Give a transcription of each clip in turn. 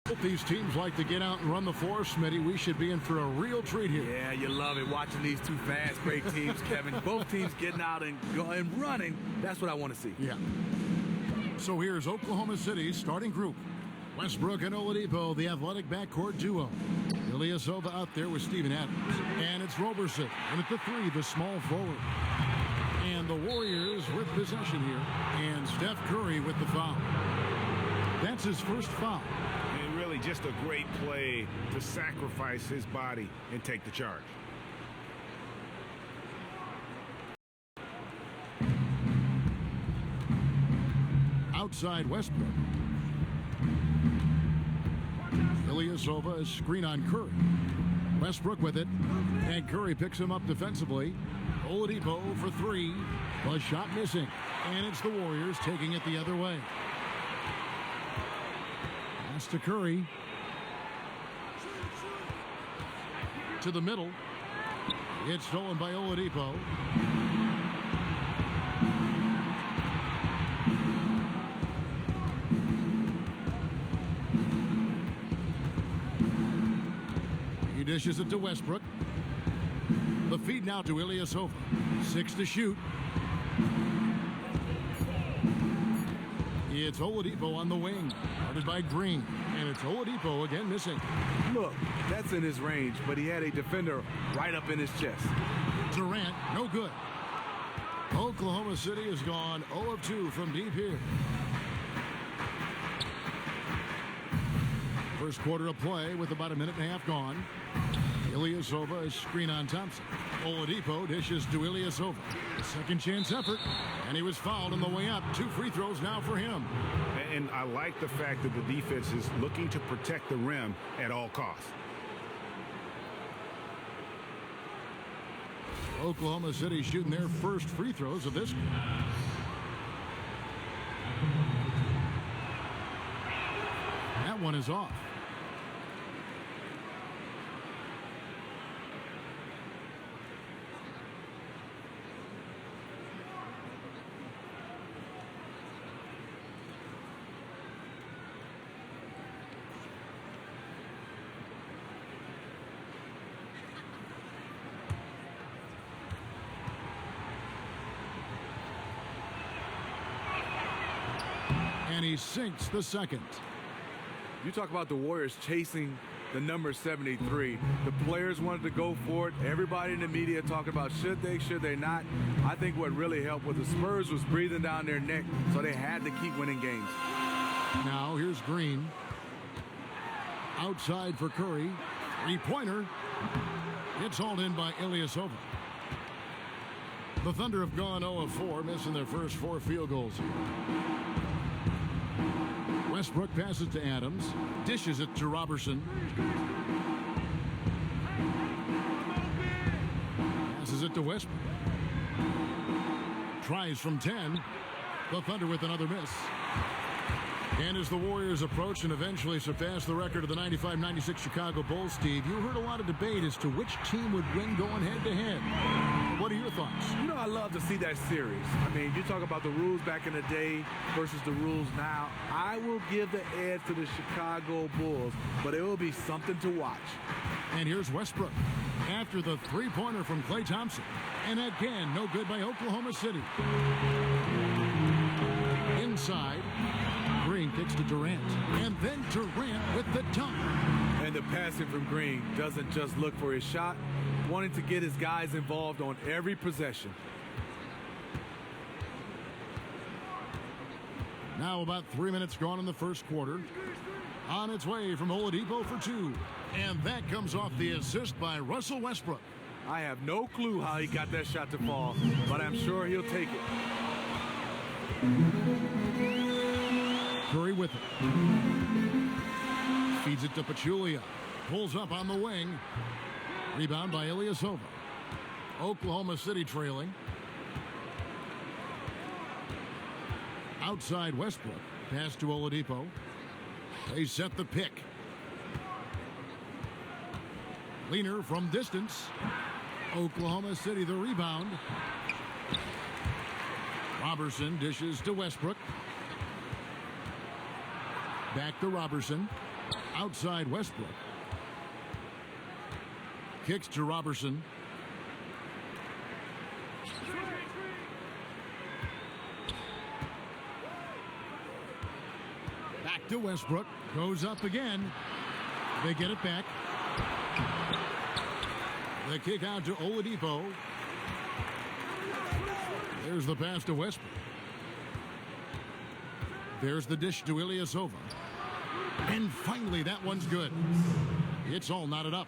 Both these teams like to get out and run the floor, Smitty. We should be in for a real treat here. Yeah, you love it watching these two fast break teams, Kevin. Both teams getting out and running. That's what I want to see. Yeah. So here's Oklahoma City's starting group. Westbrook and Oladipo, the athletic backcourt duo. Ilyasova out there with Steven Adams. And it's Roberson. And at the three, the small forward. And the Warriors with possession here. And Steph Curry with the foul. That's his first foul. And really just a great play to sacrifice his body and take the charge. Outside Westbrook. Ilyasova is screen on Curry. Westbrook with it. And Curry picks him up defensively. Oladipo for three. A shot missing. And it's the Warriors taking it the other way. Pass to Curry. To the middle. It's stolen by Oladipo. He dishes it to Westbrook. The feed now to Ilyasova. 6 to shoot. It's Oladipo on the wing. Guarded by Green. And it's Oladipo again missing. Look, that's in his range, but he had a defender right up in his chest. Durant, no good. Oklahoma City has gone 0 of 2 from deep here. First quarter of play with about a minute and a half gone. Ilyasova is screen on Thompson. Oladipo dishes to Ilyasova. A second chance effort. And he was fouled on the way up. 2 free throws now for him. And I like the fact that the defense is looking to protect the rim at all costs. Oklahoma City shooting their first free throws of this game. That one is off. And he sinks the second. You talk about the Warriors chasing the number 73. The players wanted to go for it. Everybody in the media talking about should they not. I think what really helped was the Spurs was breathing down their neck, so they had to keep winning games. Now here's Green. Outside for Curry. Three-pointer. It's hauled in by Ilyasova. The Thunder have gone 0 of 4, missing their first 4 field goals. Westbrook passes to Adams. Dishes it to Roberson. Passes it to Westbrook. Tries from 10. The Thunder with another miss. And as the Warriors approach and eventually surpass the record of the 95-96 Chicago Bulls, Steve, you heard a lot of debate as to which team would win going head-to-head. What are your thoughts? You know, I love to see that series. I mean, you talk about the rules back in the day versus the rules now. I will give the edge to the Chicago Bulls, but it will be something to watch. And here's Westbrook after the three-pointer from Klay Thompson. And again, no good by Oklahoma City. Inside. Green kicks to Durant. And then Durant with the dunk. And the passing from Green doesn't just look for his shot, wanting to get his guys involved on every possession. Now about 3 minutes gone in the first quarter. On its way from Oladipo for 2. And that comes off the assist by Russell Westbrook. I have no clue how he got that shot to fall, but I'm sure he'll take it. Curry with it. Feeds it to Pachulia. Pulls up on the wing. Rebound by Ilyasova. Oklahoma City trailing. Outside Westbrook. Pass to Oladipo. They set the pick. Leaner from distance. Oklahoma City the rebound. Roberson dishes to Westbrook. Back to Roberson. Outside Westbrook. Kicks to Robertson. Back to Westbrook. Goes up again. They get it back. The kick out to Oladipo. There's the pass to Westbrook. There's the dish to Ilyasova. And finally, that one's good. It's all knotted up.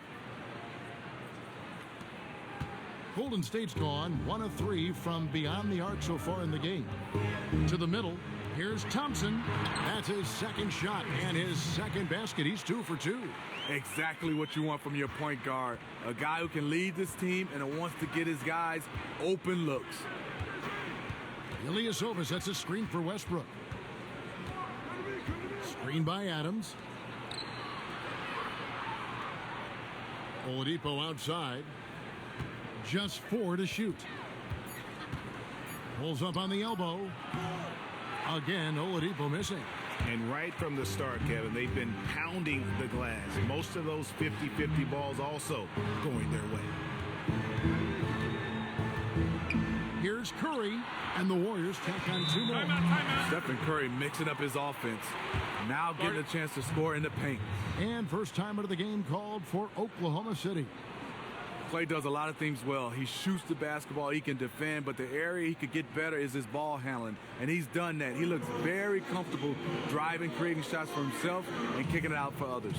Golden State's gone 1 of 3 from beyond the arc so far in the game. To the middle, here's Thompson. That's his second shot and his second basket. He's 2 for 2. Exactly what you want from your point guard. A guy who can lead this team and wants to get his guys open looks. Ilyasova sets a screen for Westbrook. Screen by Adams. Oladipo outside. Just 4 to shoot. Pulls up on the elbow. Again, Oladipo missing. And right from the start, Kevin, they've been pounding the glass. Most of those 50-50 balls also going their way. Here's Curry, and the Warriors tack on 2 more. Stephen Curry mixing up his offense. Now getting a chance to score in the paint. And first timer of the game called for Oklahoma City. Clay does a lot of things well. He shoots the basketball, he can defend, but the area he could get better is his ball handling, and he's done that. He looks very comfortable driving, creating shots for himself, and kicking it out for others.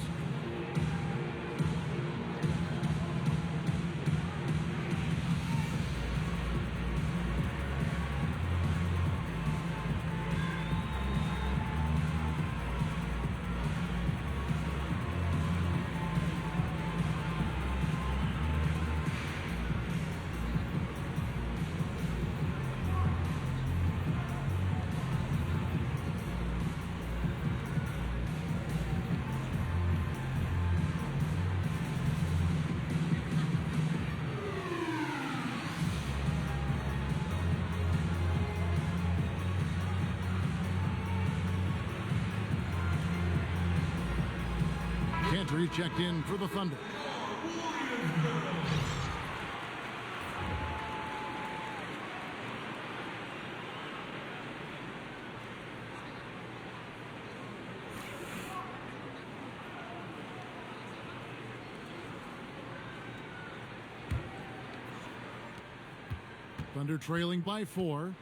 Gentry checked in for the Thunder. Thunder trailing by 4.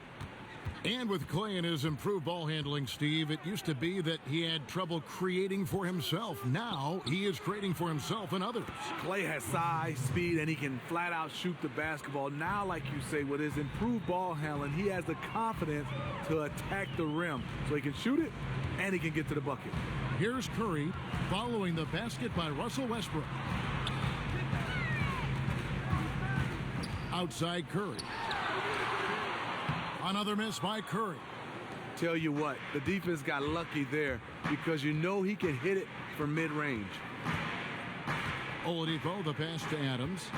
And with Clay and his improved ball handling, Steve, it used to be that he had trouble creating for himself. Now he is creating for himself and others. Clay has size, speed, and he can flat out shoot the basketball. Now, like you say, with his improved ball handling, he has the confidence to attack the rim. So he can shoot it and he can get to the bucket. Here's Curry following the basket by Russell Westbrook. Outside Curry. Another miss by Curry. Tell you what, the defense got lucky there because you know he can hit it from mid-range. Oladipo, the pass to Adams.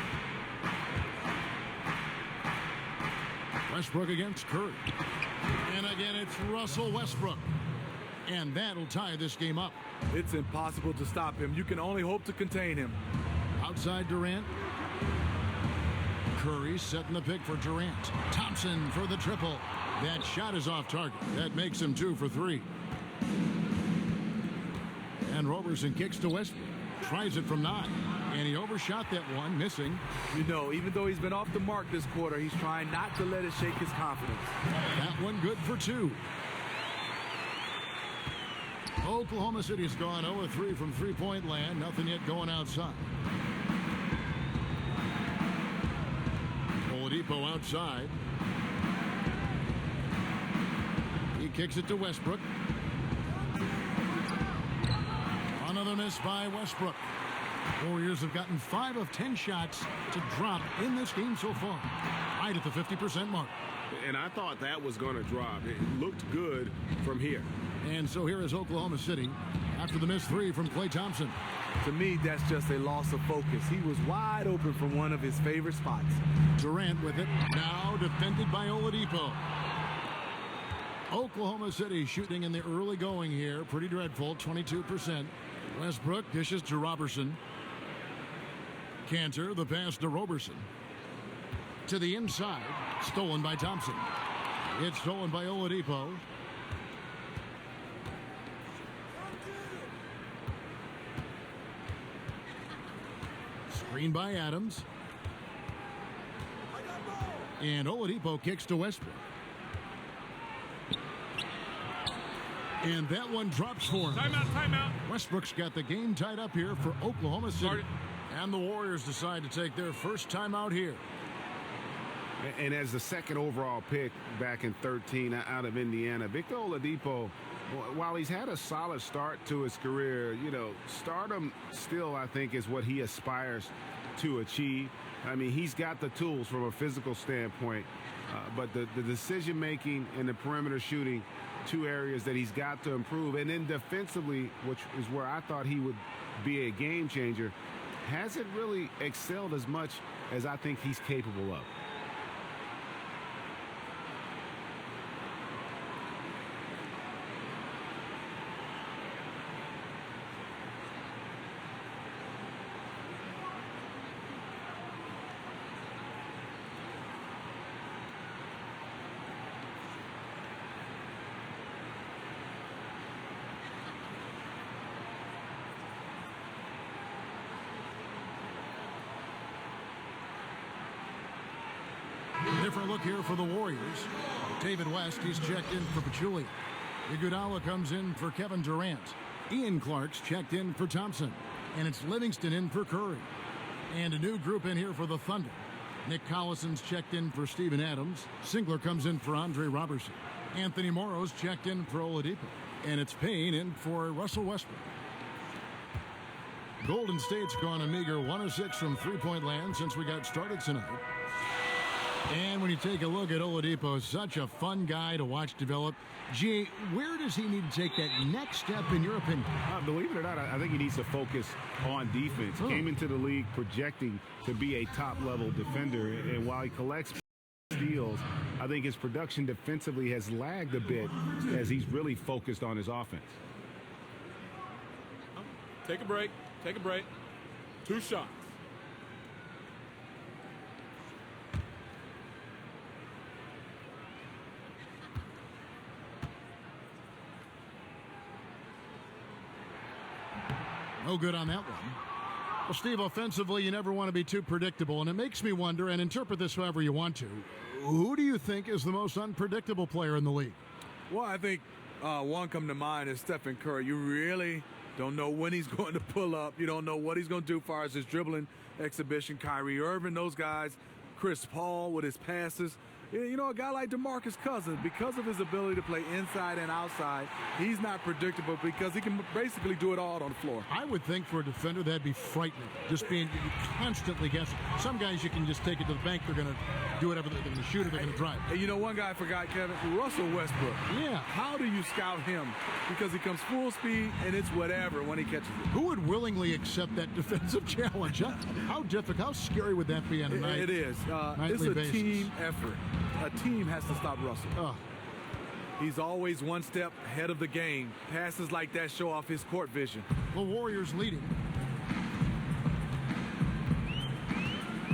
Westbrook against Curry. And again, it's Russell Westbrook. And that'll tie this game up. It's impossible to stop him. You can only hope to contain him. Outside Durant. Curry setting the pick for Durant. Thompson for the triple. That shot is off target. That makes him 2 for 3. And Robertson kicks to Westbrook. Tries it from 9. And he overshot that one, missing. You know, even though he's been off the mark this quarter, he's trying not to let it shake his confidence. That one good for 2. Oklahoma City's gone 0-3 from three-point land. Nothing yet going outside. Oladipo outside. He kicks it to Westbrook. Another miss by Westbrook. Warriors have gotten 5 of 10 shots to drop in this game so far. Right at the 50% mark. And I thought that was going to drop. It looked good from here. And so here is Oklahoma City after the missed 3 from Klay Thompson. To me, that's just a loss of focus. He was wide open from one of his favorite spots. Durant with it. Now defended by Oladipo. Oklahoma City shooting in the early going here. Pretty dreadful, 22%. Westbrook dishes to Robertson. Cantor, the pass to Robertson. To the inside, stolen by Thompson. It's stolen by Oladipo. Screen by Adams. And Oladipo kicks to Westbrook. And that one drops for him. Timeout. Westbrook's got the game tied up here for Oklahoma City. And the Warriors decide to take their first timeout here. And as the second overall pick back in 13 out of Indiana, Victor Oladipo, while he's had a solid start to his career, you know, stardom still, I think, is what he aspires to achieve. I mean, he's got the tools from a physical standpoint, but the decision-making and the perimeter shooting, two areas that he's got to improve. And then defensively, which is where I thought he would be a game changer, hasn't really excelled as much as I think he's capable of. Different look here for the Warriors. David West, he's checked in for Pachulia. Iguodala comes in for Kevin Durant. Ian Clark's checked in for Thompson. And it's Livingston in for Curry. And a new group in here for the Thunder. Nick Collison's checked in for Steven Adams. Singler comes in for Andre Robertson. Anthony Morrow's checked in for Oladipo. And it's Payne in for Russell Westbrook. Golden State's gone a meager 1 of 6 from three-point land since we got started tonight. And when you take a look at Oladipo, such a fun guy to watch develop. G, where does he need to take that next step in your opinion? Believe it or not, I think he needs to focus on defense. Came into the league projecting to be a top-level defender, and while he collects steals, I think his production defensively has lagged a bit as he's really focused on his offense. Take a break. Take a break. 2 shots. No good on that one. Well, Steve, offensively, you never want to be too predictable, and it makes me wonder, and interpret this however you want to, who do you think is the most unpredictable player in the league? Well, I think one come to mind is Stephen Curry. You really don't know when he's going to pull up. You don't know what he's going to do as far as his dribbling exhibition. Kyrie Irving, those guys. Chris Paul with his passes. You know, a guy like DeMarcus Cousins, because of his ability to play inside and outside, he's not predictable because he can basically do it all on the floor. I would think for a defender that'd be frightening, just being constantly guessing. Some guys you can just take it to the bank, they're going to do whatever, they're going to shoot it, they're going to drive. And you know, one guy I forgot, Kevin, Russell Westbrook. Yeah. How do you scout him? Because he comes full speed and it's whatever when he catches it. Who would willingly accept that defensive challenge? How difficult, how scary would that be on a night? It is. It's a team effort. A team has to stop Russell. Oh. He's always one step ahead of the game. Passes like that show off his court vision. The Warriors leading.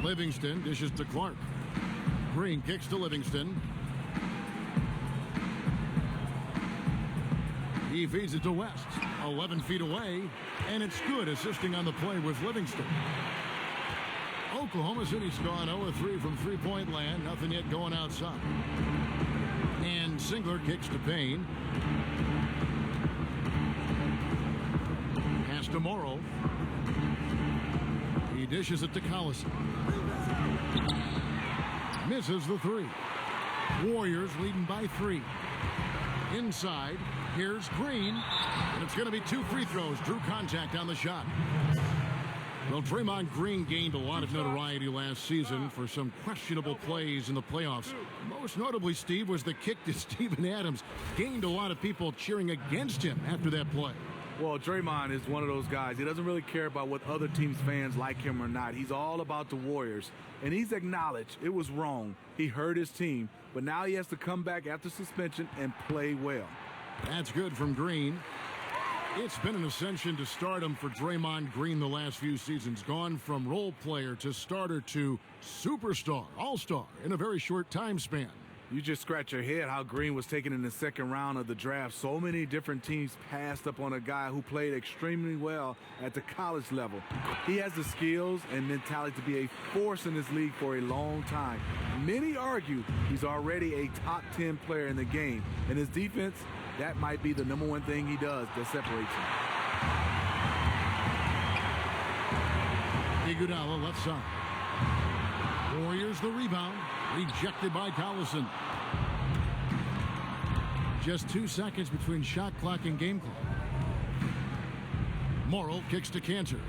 Livingston dishes to Clark. Green kicks to Livingston. He feeds it to West. 11 feet away. And it's good, assisting on the play with Livingston. Oklahoma City's gone 0-3 from three-point land. Nothing yet going outside. And Singler kicks to Payne. Pass to Morrow. He dishes it to Collison. Misses the three. Warriors leading by 3. Inside, here's Green. And it's going to be 2 free throws. Drew contact on the shot. Well, Draymond Green gained a lot of notoriety last season for some questionable plays in the playoffs. Most notably, Steve, was the kick to Steven Adams. Gained a lot of people cheering against him after that play. Well, Draymond is one of those guys. He doesn't really care about what other teams' fans like him or not. He's all about the Warriors. And he's acknowledged it was wrong. He hurt his team. But now he has to come back after suspension and play well. That's good from Green. It's been an ascension to stardom for Draymond Green the last few seasons. Gone from role player to starter to superstar, all-star in a very short time span. You just scratch your head how Green was taken in the second round of the draft. So many different teams passed up on a guy who played extremely well at the college level. He has the skills and mentality to be a force in this league for a long time. Many argue he's already a top 10 player in the game. And his defense, that might be the #1 thing he does that separates him. Iguodala left side. Warriors the rebound. Rejected by Collison. Just 2 seconds between shot clock and game clock. Morrill kicks to Cantor.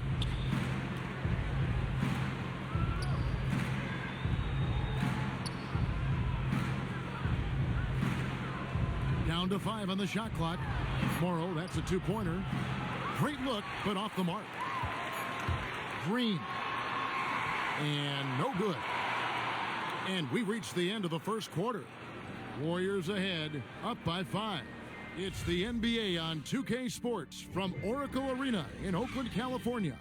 Down to 5 on the shot clock. Morrill, that's a 2-pointer. Great look, but off the mark. Green. And no good. And we reached the end of the first quarter. Warriors ahead, up by 5. It's the NBA on 2K Sports from Oracle Arena in Oakland, California.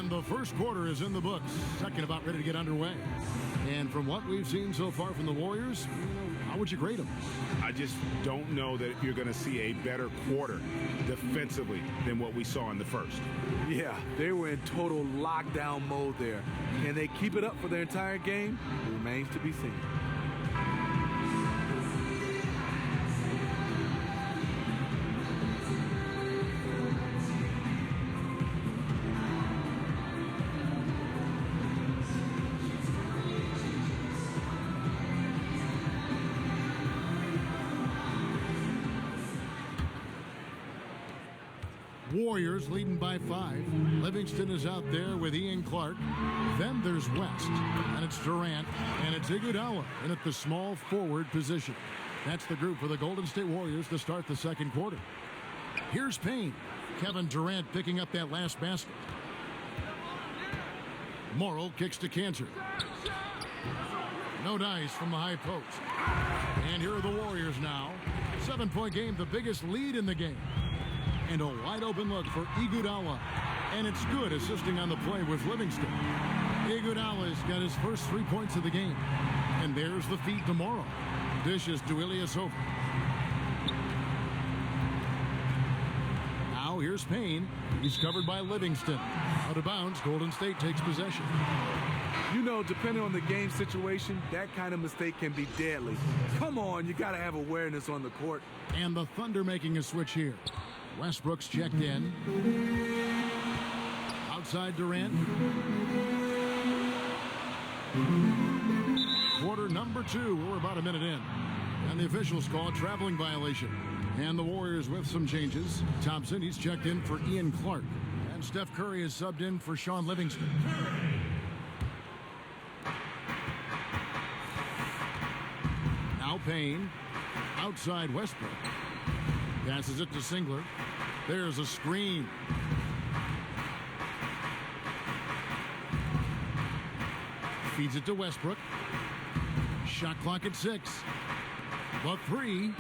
The first quarter is in the books. Second about ready to get underway. And from what we've seen so far from the Warriors, how would you grade them? I just don't know that you're going to see a better quarter defensively than what we saw in the first. Yeah, they were in total lockdown mode there. Can they keep it up for their entire game? It remains to be seen. Warriors leading by 5. Livingston is out there with Ian Clark. Then there's West, and it's Durant, and it's Iguodala in at the small forward position. That's the group for the Golden State Warriors to start the second quarter. Here's Payne. Kevin Durant picking up that last basket. Morrill kicks to Cantor. No dice from the high post. And here are the Warriors now. 7-point game, the biggest lead in the game. And a wide open look for Iguodala. And it's good, assisting on the play with Livingston. Iguodala's got his first 3 points of the game. And there's the feed to Morrill. Dishes to Ilyasova. Now here's Payne. He's covered by Livingston. Out of bounds, Golden State takes possession. You know, depending on the game situation, that kind of mistake can be deadly. Come on, you got to have awareness on the court. And the Thunder making a switch here. Westbrook's checked in. Outside Durant. Quarter number 2. We're about a minute in. And the officials call a traveling violation. And the Warriors with some changes. Thompson, he's checked in for Ian Clark. And Steph Curry is subbed in for Sean Livingston. Now Payne. Outside Westbrook. Passes it to Singler. There's a screen. Feeds it to Westbrook. Shot clock at 6. The 3.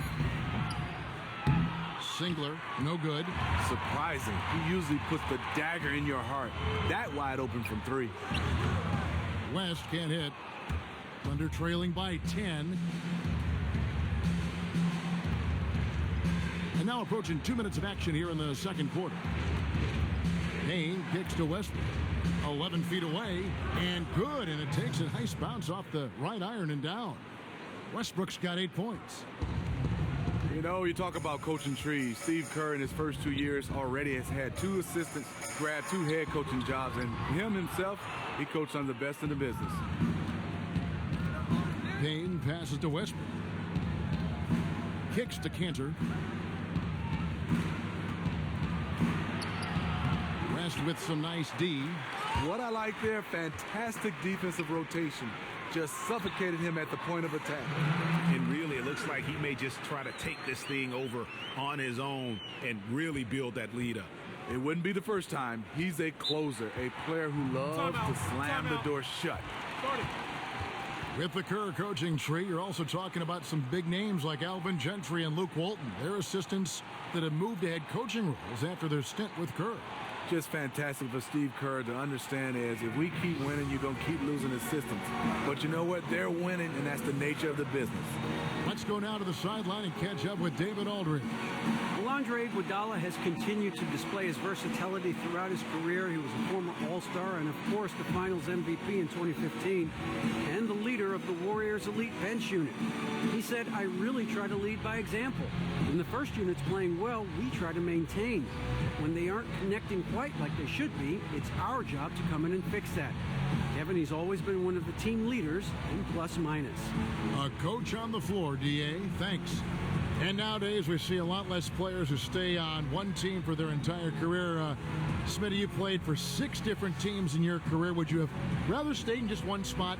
Singler, no good. Surprising. He usually puts the dagger in your heart. That wide open from 3. West can't hit. Thunder trailing by 10. And now approaching 2 minutes of action here in the second quarter. Payne kicks to Westbrook. 11 feet away, and good, and it takes a nice bounce off the right iron and down. Westbrook's got 8 points. You know, you talk about coaching trees. Steve Kerr in his first 2 years already has had 2 assistants grab 2 head coaching jobs, and him himself, he coached on the best in the business. Payne passes to Westbrook. Kicks to Cantor. West with some nice D. What I like there, fantastic defensive rotation. Just suffocated him at the point of attack. And really, it looks like he may just try to take this thing over on his own and really build that lead up. It wouldn't be the first time. He's a closer, a player who loves to slam the door shut. With the Kerr coaching tree, you're also talking about some big names like Alvin Gentry and Luke Walton. They're assistants that have moved to head coaching roles after their stint with Kerr. Just fantastic for Steve Kerr to understand is if we keep winning, you're going to keep losing assistants. But you know what? They're winning, and that's the nature of the business. Let's go now to the sideline and catch up with David Aldridge. Alondre Iguodala has continued to display his versatility throughout his career. He was a former All-Star and, of course, the Finals MVP in 2015 and the leader of the Warriors' elite bench unit. He said, "I really try to lead by example. When the first unit's playing well, we try to maintain. When they aren't connecting quite like they should be, it's our job to come in and fix that." Kevin, he's always been one of the team leaders in plus-minus. A coach on the floor, D.A. Thanks. And nowadays, we see a lot less players who stay on one team for their entire career. Smitty, you played for 6 different teams in your career. Would you have rather stayed in just one spot?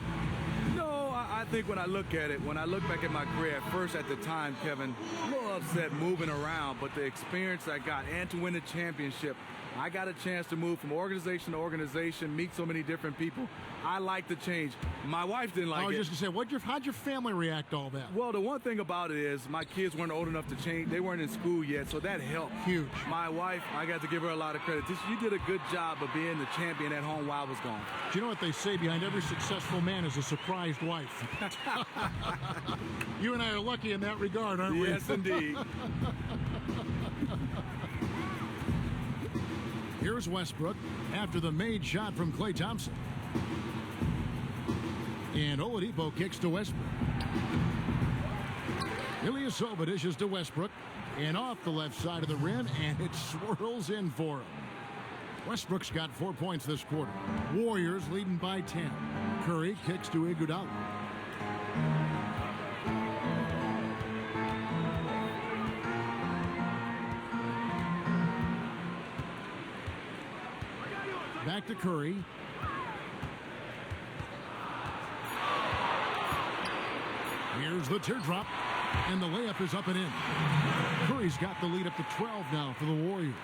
No, I think when I look at it, when I look back at my career, at first at the time, Kevin, a little upset moving around, but the experience I got and to win a championship, I got a chance to move from organization to organization, meet so many different people. I like the change. My wife didn't like it. I was just going to say, how'd your family react to all that? Well, the one thing about it is my kids weren't old enough to change. They weren't in school yet, so that helped. Huge. My wife, I got to give her a lot of credit. You did a good job of being the champion at home while I was gone. Do you know what they say? Behind every successful man is a surprised wife. You and I are lucky in that regard, aren't we? Yes, indeed. Here's Westbrook after the made shot from Klay Thompson. And Oladipo kicks to Westbrook. Ilyasova dishes to Westbrook. And off the left side of the rim, and it swirls in for him. Westbrook's got 4 points this quarter. Warriors leading by 10. Curry kicks to Iguodala. Back to Curry. Here's the teardrop, and the layup is up and in. Curry's got the lead up to 12 now for the Warriors.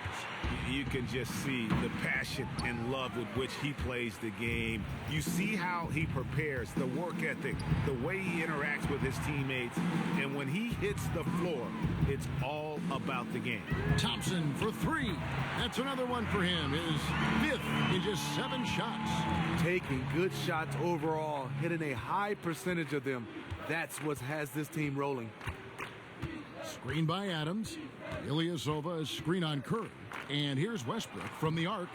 You can just see the passion and love with which he plays the game. You see how he prepares, the work ethic, the way he interacts with his teammates. And when he hits the floor, it's all about the game. Thompson for 3. That's another one for him. His 5th in just 7 shots. Taking good shots overall, hitting a high percentage of them. That's what has this team rolling. Screen by Adams. Ilyasova is screen on Curry. And here's Westbrook from the arc,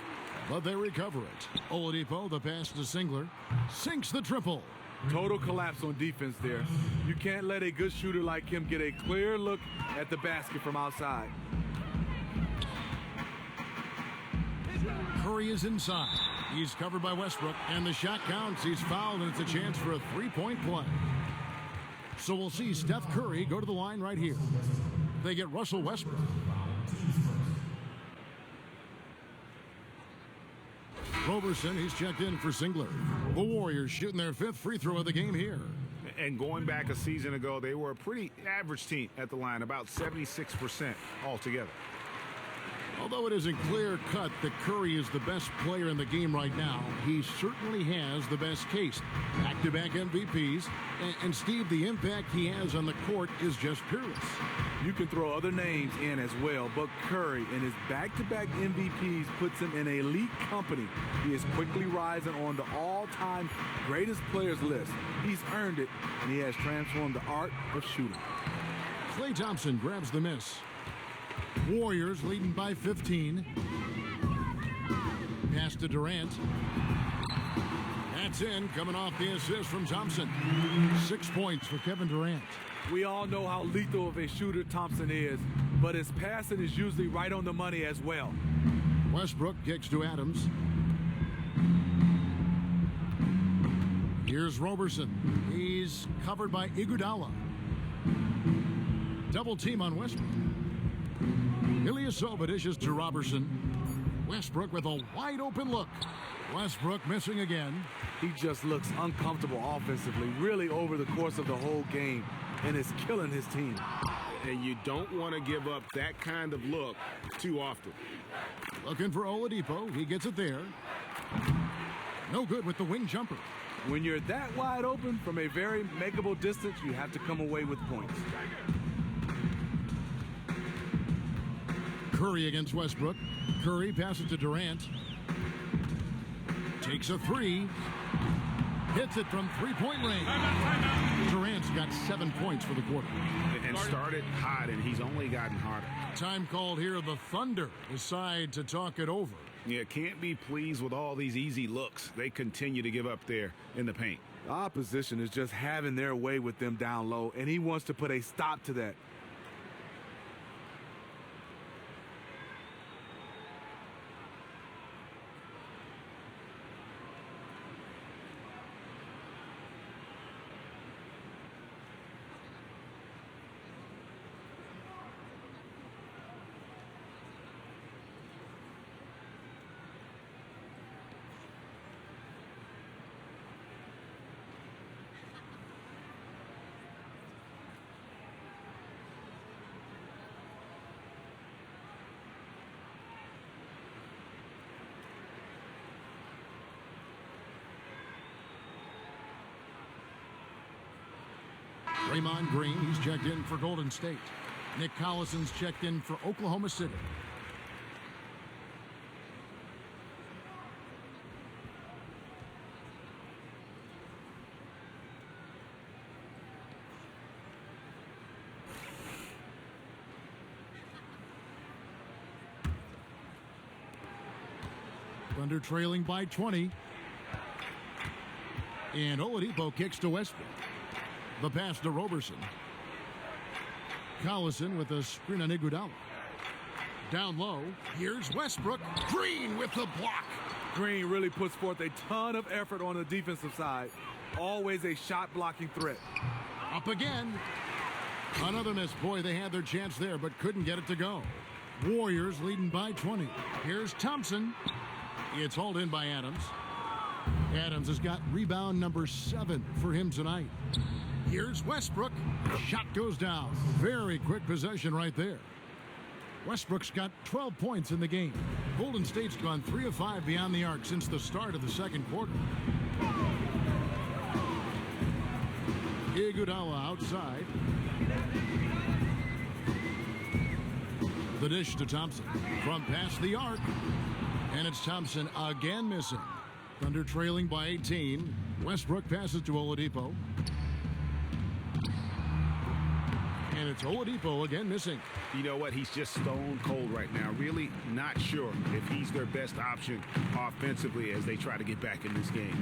but they recover it. Oladipo, the pass to Singler, sinks the triple. Total collapse on defense there. You can't let a good shooter like him get a clear look at the basket from outside. Curry is inside. He's covered by Westbrook, and the shot counts. He's fouled, and it's a chance for a 3-point play. So we'll see Steph Curry go to the line right here. They get Russell Westbrook. Roberson, he's checked in for Singler. The Warriors shooting their 5th free throw of the game here. And going back a season ago, they were a pretty average team at the line, about 76% altogether. Although it isn't clear-cut that Curry is the best player in the game right now, he certainly has the best case. Back-to-back MVPs. And Steve, the impact he has on the court is just peerless. You can throw other names in as well, but Curry and his back-to-back MVPs puts him in elite company. He is quickly rising on the all-time greatest players list. He's earned it, and he has transformed the art of shooting. Klay Thompson grabs the miss. Warriors leading by 15. Pass to Durant. That's in, coming off the assist from Thompson. 6 points for Kevin Durant. We all know how lethal of a shooter Thompson is, but his passing is usually right on the money as well. Westbrook kicks to Adams. Here's Roberson. He's covered by Iguodala. Double team on Westbrook. Ilyasova dishes to Roberson. Westbrook with a wide open look. Westbrook missing again. He just looks uncomfortable offensively, really over the course of the whole game, and it's killing his team. And you don't want to give up that kind of look too often. Looking for Oladipo. He gets it there. No good with the wing jumper. When you're that wide open from a very makeable distance, you have to come away with points. Curry against Westbrook. Curry passes to Durant. Takes a three. Hits it from three-point range. Durant's got 7 points for the quarter. And started hot, and he's only gotten hotter. Time called here. The Thunder decide to talk it over. Yeah, can't be pleased with all these easy looks they continue to give up there in the paint. The opposition is just having their way with them down low, and he wants to put a stop to that. Draymond Green, he's checked in for Golden State. Nick Collison's checked in for Oklahoma City. Thunder trailing by 20. And Oladipo kicks to Westbrook. The pass to Roberson. Collison with a screen on Iguodala. Down low. Here's Westbrook. Green with the block. Green really puts forth a ton of effort on the defensive side. Always a shot blocking threat. Up again. Another miss. Boy, they had their chance there, but couldn't get it to go. Warriors leading by 20. Here's Thompson. It's hauled in by Adams. Adams has got rebound number 7 for him tonight. Here's Westbrook. Shot goes down. Very quick possession right there. Westbrook's got 12 points in the game. Golden State's gone 3 of 5 beyond the arc since the start of the second quarter. Iguodala outside. The dish to Thompson from past the arc. And it's Thompson again missing. Thunder trailing by 18. Westbrook passes to Oladipo. And it's Oladipo again missing. You know what? He's just stone cold right now. Really not sure if he's their best option offensively as they try to get back in this game.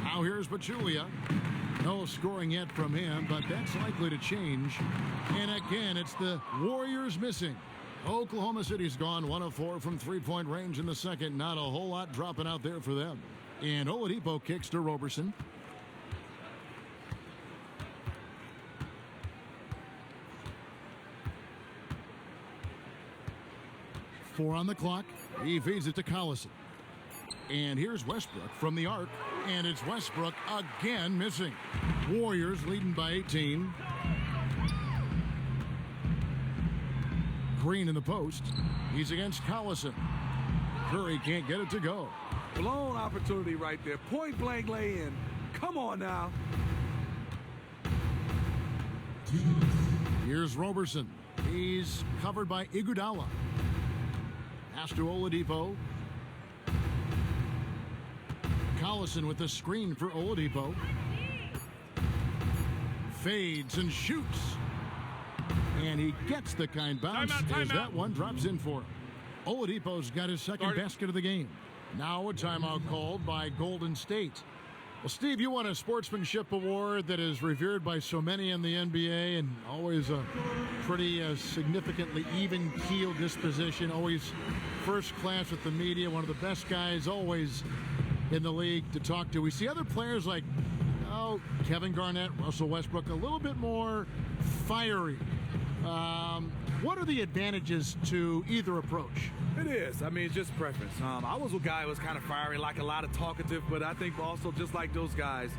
Now here's Pachulia. No scoring yet from him, but that's likely to change. And again, it's the Warriors missing. Oklahoma City's gone 1 of 4 from three-point range in the second. Not a whole lot dropping out there for them. And Oladipo kicks to Roberson. Four on the clock. He feeds it to Collison. And here's Westbrook from the arc. And it's Westbrook again missing. Warriors leading by 18. Green in the post. He's against Collison. Curry can't get it to go. Blown opportunity right there. Point blank lay in. Come on now. Here's Roberson. He's covered by Iguodala. Pass to Oladipo. Collison with the screen for Oladipo. Fades and shoots. And he gets the kind bounce as that one drops in for him. Oladipo's got his second basket of the game. Now a timeout called by Golden State. Well, Steve, you won a sportsmanship award that is revered by so many in the NBA and always a pretty significantly even-keeled disposition, always first class with the media, one of the best guys always in the league to talk to. We see other players like Kevin Garnett, Russell Westbrook, a little bit more fiery. What are the advantages to either approach? It is. I mean, it's just preference. I was a guy who was kind of fiery, like a lot of talkative, but I think also just like those guys,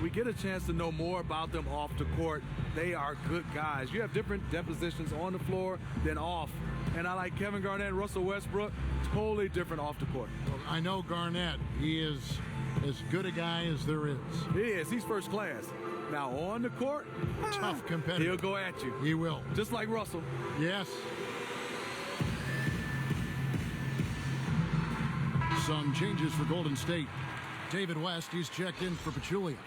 we get a chance to know more about them off the court. They are good guys. You have different depositions on the floor than off. And I like Kevin Garnett and Russell Westbrook, totally different off the court. Well, I know Garnett. He is as good a guy as there is. He is. He's first class. Now, on the court, Tough competitor. he'll go at you. He will. Just like Russell. Yes. Some changes for Golden State. David West, he's checked in for Pachulia.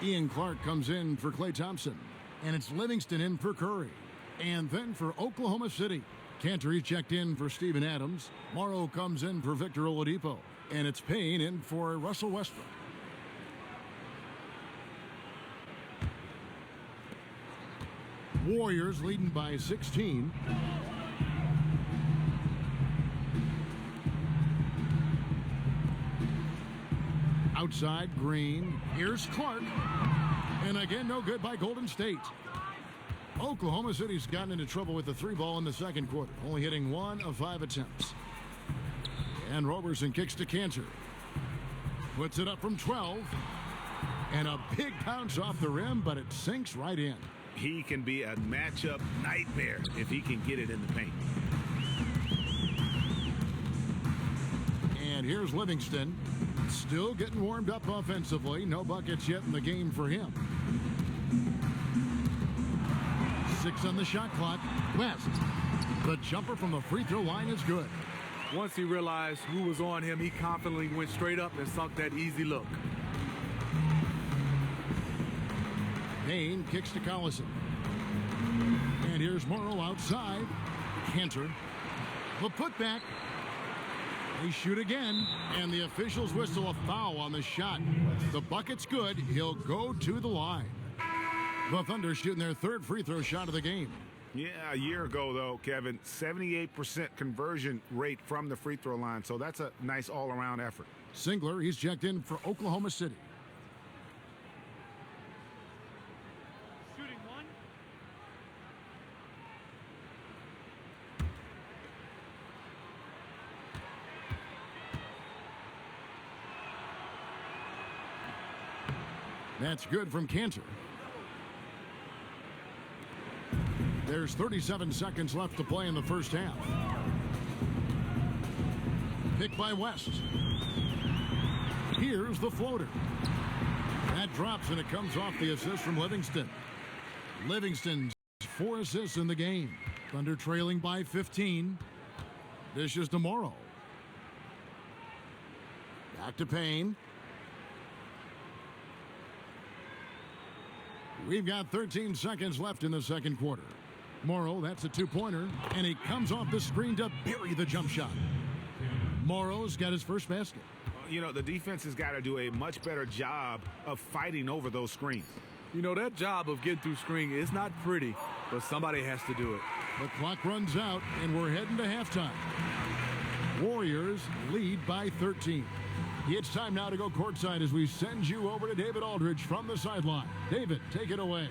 Ian Clark comes in for Klay Thompson. And it's Livingston in for Curry. And then for Oklahoma City, Cantor, he's checked in for Steven Adams. Morrow comes in for Victor Oladipo. And it's Payne in for Russell Westbrook. Warriors leading by 16. Outside, Green. Here's Clark. And again, no good by Golden State. Oklahoma City's gotten into trouble with the three ball in the second quarter, only hitting 1 of 5 attempts. And Roberson kicks to Cantor. Puts it up from 12. And a big pounce off the rim, but it sinks right in. He can be a matchup nightmare if he can get it in the paint. And here's Livingston. Still getting warmed up offensively. No buckets yet in the game for him. 6 on the shot clock. West. The jumper from the free throw line is good. Once he realized who was on him, he confidently went straight up and sunk that easy look. Payne kicks to Collison. And here's Morrow outside. Cantor. The putback. They shoot again, and the officials whistle a foul on the shot. The bucket's good. He'll go to the line. The Thunder shooting their third free throw shot of the game. Yeah, a year ago, though, Kevin, 78% conversion rate from the free throw line, so that's a nice all-around effort. Singler, he's checked in for Oklahoma City. Shooting 1. That's good from Cantor. There's 37 seconds left to play in the first half. Picked by West. Here's the floater. That drops, and it comes off the assist from Livingston. Livingston's 4 assists in the game. Thunder trailing by 15. This is tomorrow. Back to Payne. We've got 13 seconds left in the second quarter. Morrow, that's a two-pointer, and he comes off the screen to bury the jump shot. Morrow's got his first basket. You know, the defense has got to do a much better job of fighting over those screens. You know, that job of getting through screen is not pretty, but somebody has to do it. The clock runs out, and we're heading to halftime. Warriors lead by 13. It's time now to go courtside as we send you over to David Aldridge from the sideline. David, take it away.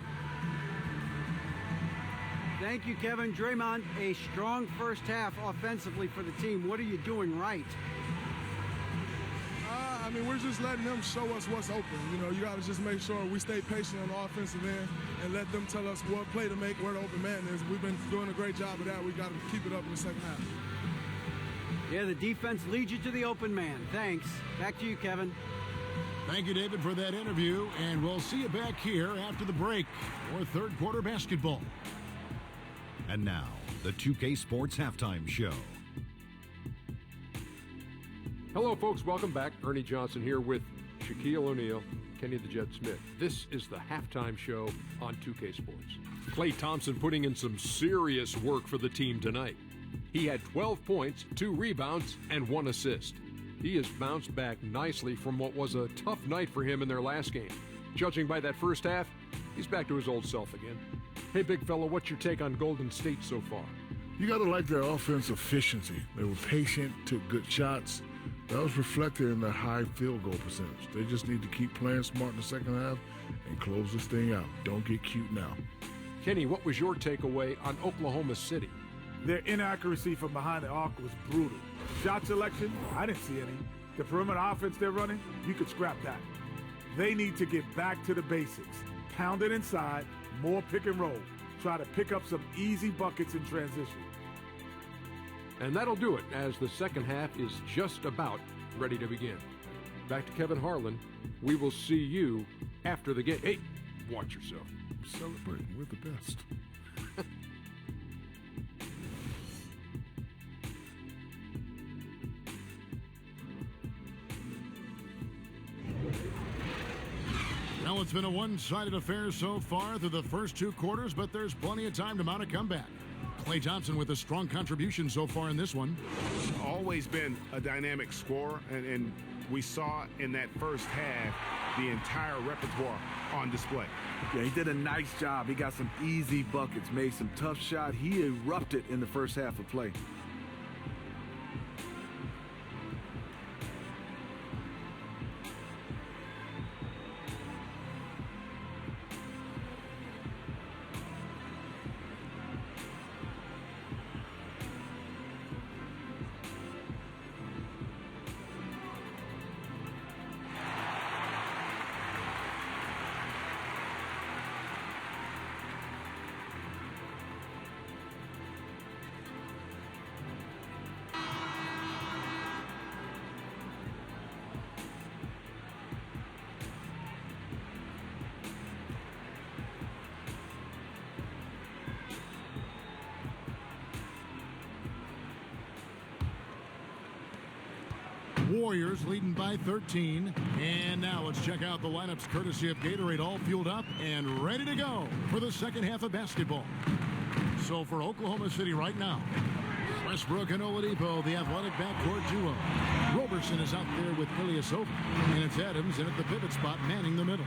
Thank you, Kevin. Draymond, a strong first half offensively for the team. What are you doing right? I mean, we're just letting them show us what's open. You know, you got to just make sure we stay patient on the offensive end and let them tell us what play to make, where the open man is. We've been doing a great job of that. We got to keep it up in the second half. Yeah, the defense leads you to the open man. Thanks. Back to you, Kevin. Thank you, David, for that interview, and we'll see you back here after the break for third quarter basketball. And now, the 2K Sports Halftime Show. Hello, folks. Welcome back. Ernie Johnson here with Shaquille O'Neal, Kenny the Jet Smith. This is the halftime show on 2K Sports. Klay Thompson putting in some serious work for the team tonight. He had 12 points, 2 rebounds, and 1 assist. He has bounced back nicely from what was a tough night for him in their last game. Judging by that first half, he's back to his old self again. Hey, big fella, what's your take on Golden State so far? You got to like their offense efficiency. They were patient, took good shots. That was reflected in their high field goal percentage. They just need to keep playing smart in the second half and close this thing out. Don't get cute now. Kenny, what was your takeaway on Oklahoma City? Their inaccuracy from behind the arc was brutal. Shot selection, I didn't see any. The perimeter offense they're running, you could scrap that. They need to get back to the basics. Pound it inside, more pick and roll. Try to pick up some easy buckets in transition. And that'll do it as the second half is just about ready to begin. Back to Kevin Harlan. We will see you after the game. Hey, watch yourself. Celebrate. We're the best. Well, it's been a one-sided affair so far through the first two quarters, but there's plenty of time to mount a comeback. Klay Thompson with a strong contribution so far in this one. Always been a dynamic scorer, and we saw in that first half the entire repertoire on display. Yeah, he did a nice job. He got some easy buckets, made some tough shots. He erupted in the first half of play. Warriors leading by 13. And now let's check out the lineups courtesy of Gatorade, all fueled up and ready to go for the second half of basketball. So for Oklahoma City right now, Westbrook and Oladipo, the athletic backcourt duo. Roberson is out there with Ilyasova, and it's Adams in at the pivot spot manning the middle.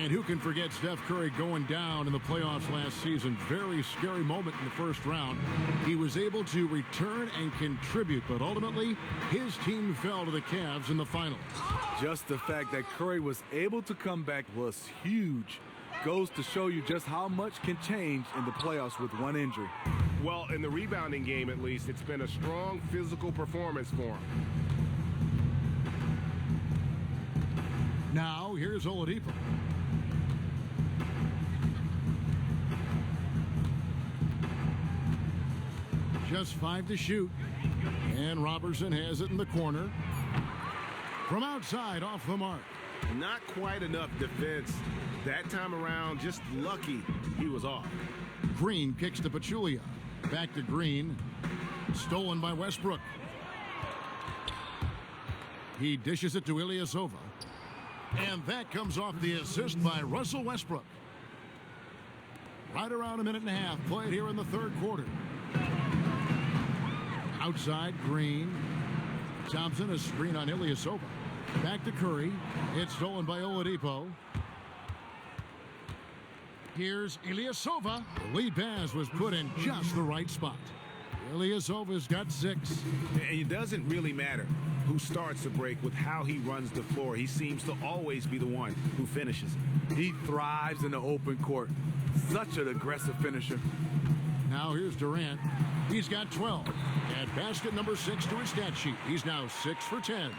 And who can forget Steph Curry going down in the playoffs last season? Very scary moment in the first round. He was able to return and contribute, but ultimately his team fell to the Cavs in the final. Just the fact that Curry was able to come back was huge. Goes to show you just how much can change in the playoffs with one injury. Well, in the rebounding game at least, it's been a strong physical performance for him. Now here's Oladipo. Just 5 to shoot. And Robertson has it in the corner. From outside, off the mark. Not quite enough defense that time around. Just lucky he was off. Green kicks to Pachulia. Back to Green. Stolen by Westbrook. He dishes it to Ilyasova. And that comes off the assist by Russell Westbrook. Right around a minute and a half played here in the third quarter. Outside, Green. Thompson, a screen on Ilyasova. Back to Curry. It's stolen by Oladipo. Here's Ilyasova. The lead pass was put in just the right spot. Ilyasova's got 6. And it doesn't really matter who starts the break with how he runs the floor. He seems to always be the one who finishes it. He thrives in the open court. Such an aggressive finisher. Now here's Durant. He's got 12. Add basket number 6 to his stat sheet. He's now 6 for 10.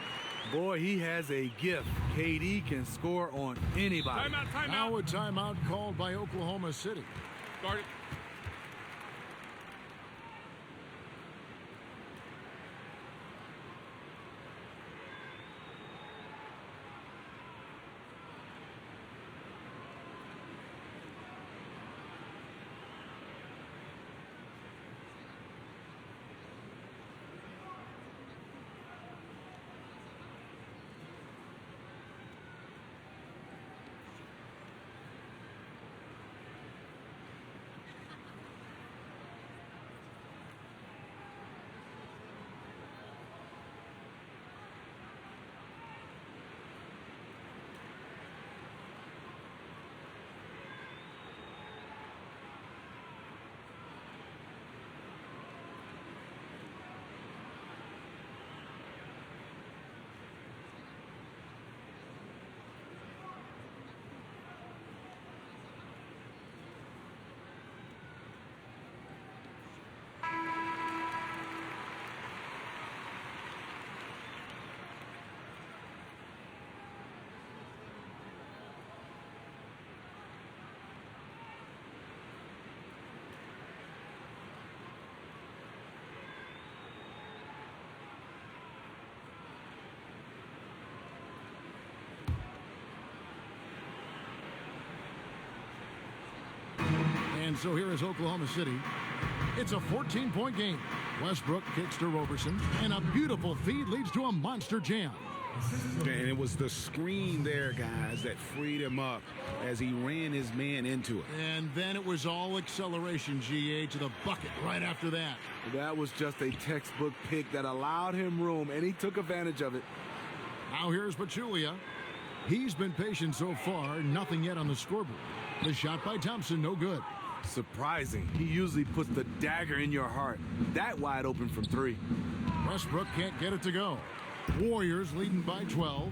Boy, he has a gift. KD can score on anybody. Timeout. Now a timeout called by Oklahoma City. Start it. so here is Oklahoma City. It's a 14-point game. Westbrook kicks to Roberson, and a beautiful feed leads to a monster jam. And it was the screen there, guys, that freed him up as he ran his man into it. And then it was all acceleration, GA, to the bucket right after that. That was just a textbook pick that allowed him room, and he took advantage of it. Now here's Pachulia. He's been patient so far, nothing yet on the scoreboard. The shot by Thompson, no good. Surprising. He usually puts the dagger in your heart. That wide open from 3. Westbrook can't get it to go. Warriors leading by 12.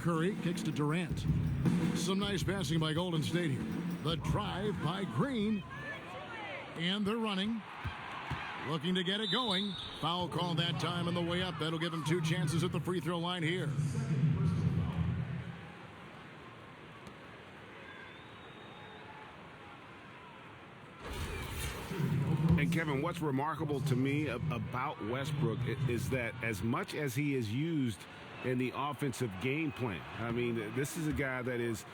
Curry kicks to Durant. Some nice passing by Golden State here. The drive by Green. And they're running. Looking to get it going. Foul call that time on the way up. That'll give him 2 chances at the free throw line here. And Kevin, what's remarkable to me about Westbrook is that as much as he is used in the offensive game plan, I mean, this is a guy that is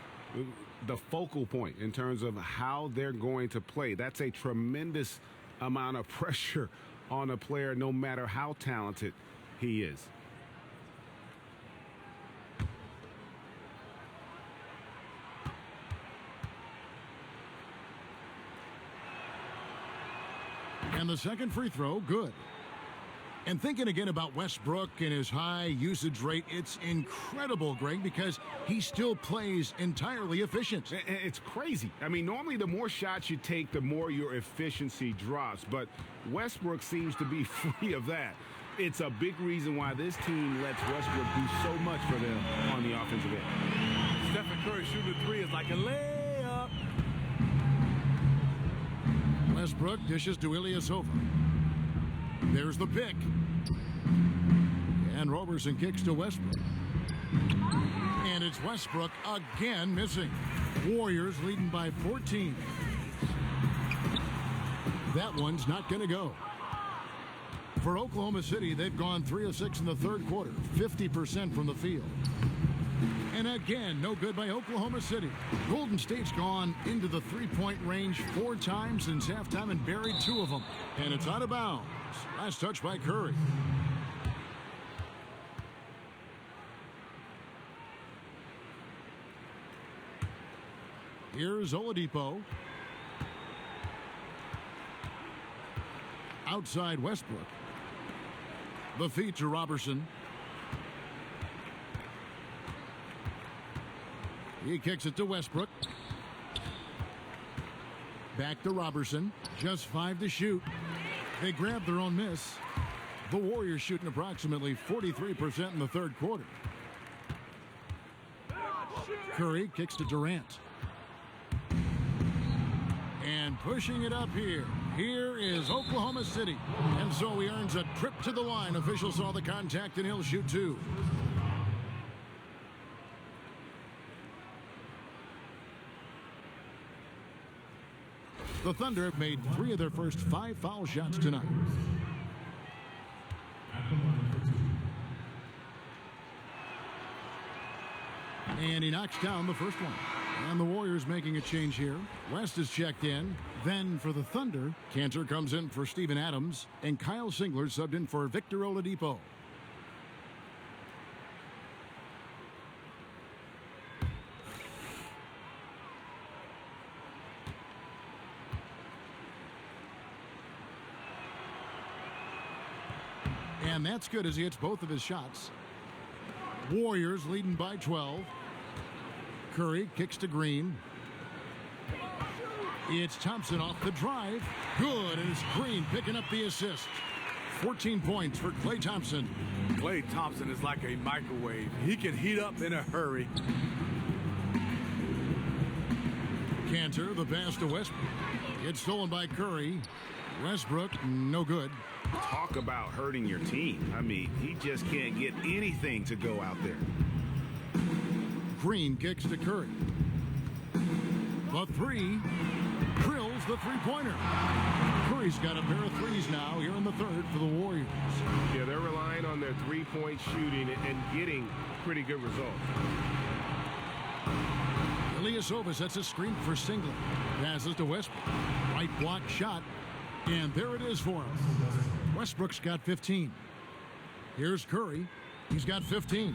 the focal point in terms of how they're going to play. That's a tremendous amount of pressure on a player, no matter how talented he is. And the second free throw, good. And thinking again about Westbrook and his high usage rate, it's incredible, Greg, because he still plays entirely efficient. It's crazy. I mean, normally the more shots you take, the more your efficiency drops. But Westbrook seems to be free of that. It's a big reason why this team lets Westbrook do so much for them on the offensive end. Stephen Curry shooting a 3 is like a layup. Westbrook dishes to Ilyasova. There's the pick. And Roberson kicks to Westbrook. And it's Westbrook again missing. Warriors leading by 14. That one's not going to go. For Oklahoma City, they've gone 3 of 6 in the third quarter, 50% from the field. And again, no good by Oklahoma City. Golden State's gone into the three-point range 4 times since halftime and buried 2 of them. And it's out of bounds. Last touch by Curry. Here's Oladipo. Outside Westbrook. The feed to Roberson. He kicks it to Westbrook. Back to Roberson. Just 5 to shoot. They grab their own miss. The Warriors shooting approximately 43% in the third quarter. Curry kicks to Durant. And pushing it up here. Here is Oklahoma City. And so he earns a trip to the line. Officials saw the contact and he'll shoot 2. The Thunder have made 3 of their first 5 foul shots tonight. And he knocks down the first one. And the Warriors making a change here. West is checked in. Then for the Thunder, Cantor comes in for Steven Adams. And Kyle Singler subbed in for Victor Oladipo. And that's good as he hits both of his shots. Warriors leading by 12. Curry kicks to Green. It's Thompson off the drive. Good, and it's Green picking up the assist. 14 points for Klay Thompson. Klay Thompson is like a microwave. He can heat up in a hurry. Cantor, the pass to Westbrook. It's stolen by Curry. Westbrook, no good. Talk about hurting your team. I mean, he just can't get anything to go out there. Green kicks to Curry. The 3 drills the three-pointer. Curry's got a pair of 3s now here in the third for the Warriors. Yeah, they're relying on their three-point shooting and getting pretty good results. Ilyasova sets a screen for Singler. Passes to Westbrook. Right block shot. And there it is for him. Westbrook's got 15. Here's Curry. He's got 15.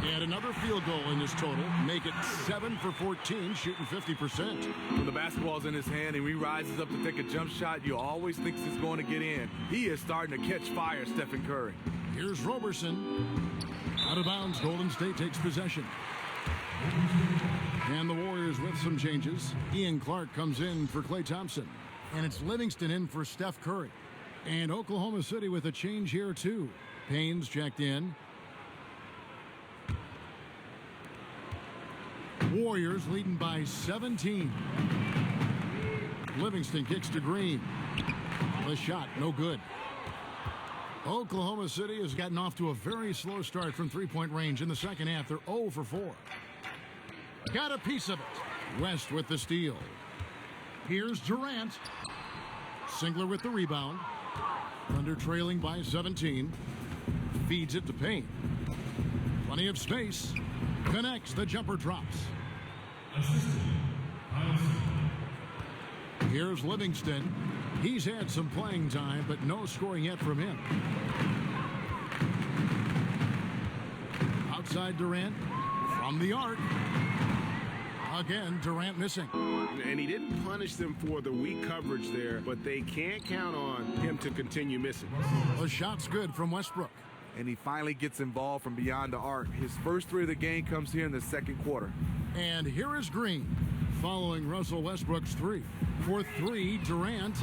And another field goal in this total. Make it 7 for 14, shooting 50%. When the basketball's in his hand and he rises up to take a jump shot, you always think he's going to get in. He is starting to catch fire, Stephen Curry. Here's Roberson. Out of bounds, Golden State takes possession. And the Warriors with some changes. Ian Clark comes in for Klay Thompson. And it's Livingston in for Steph Curry. And Oklahoma City with a change here, too. Payne's checked in. Warriors leading by 17. Livingston kicks to Green. The shot, no good. Oklahoma City has gotten off to a very slow start from three-point range in the second half. They're 0 for 4. Got a piece of it. West with the steal. Here's Durant. Singler with the rebound. Thunder trailing by 17. Feeds it to Payne. Plenty of space. Connects. The jumper drops. Here's Livingston. He's had some playing time, but no scoring yet from him. Outside Durant. From the arc. Again, Durant missing. And he didn't punish them for the weak coverage there, but they can't count on him to continue missing. The shot's good from Westbrook. And he finally gets involved from beyond the arc. His first three of the game comes here in the second quarter. And here is Green, following Russell Westbrook's three. For three, Durant.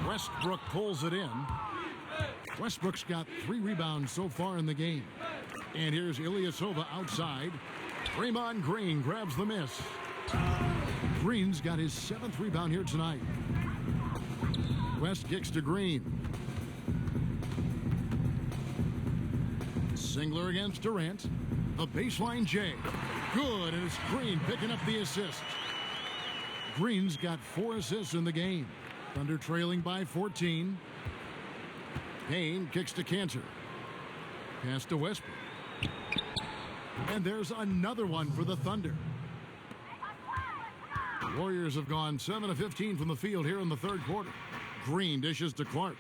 Westbrook pulls it in. Westbrook's got 3 rebounds so far in the game. And here's Ilyasova outside. Draymond Green grabs the miss. Green's got his 7th rebound here tonight. West kicks to Green. Singler against Durant. The baseline J. Good, and it's Green picking up the assist. Green's got 4 assists in the game. Thunder trailing by 14. Payne kicks to Cantor. Pass to Westbrook. And there's another one for the Thunder. Warriors have gone 7 of 15 from the field here in the third quarter. Green dishes to Clark.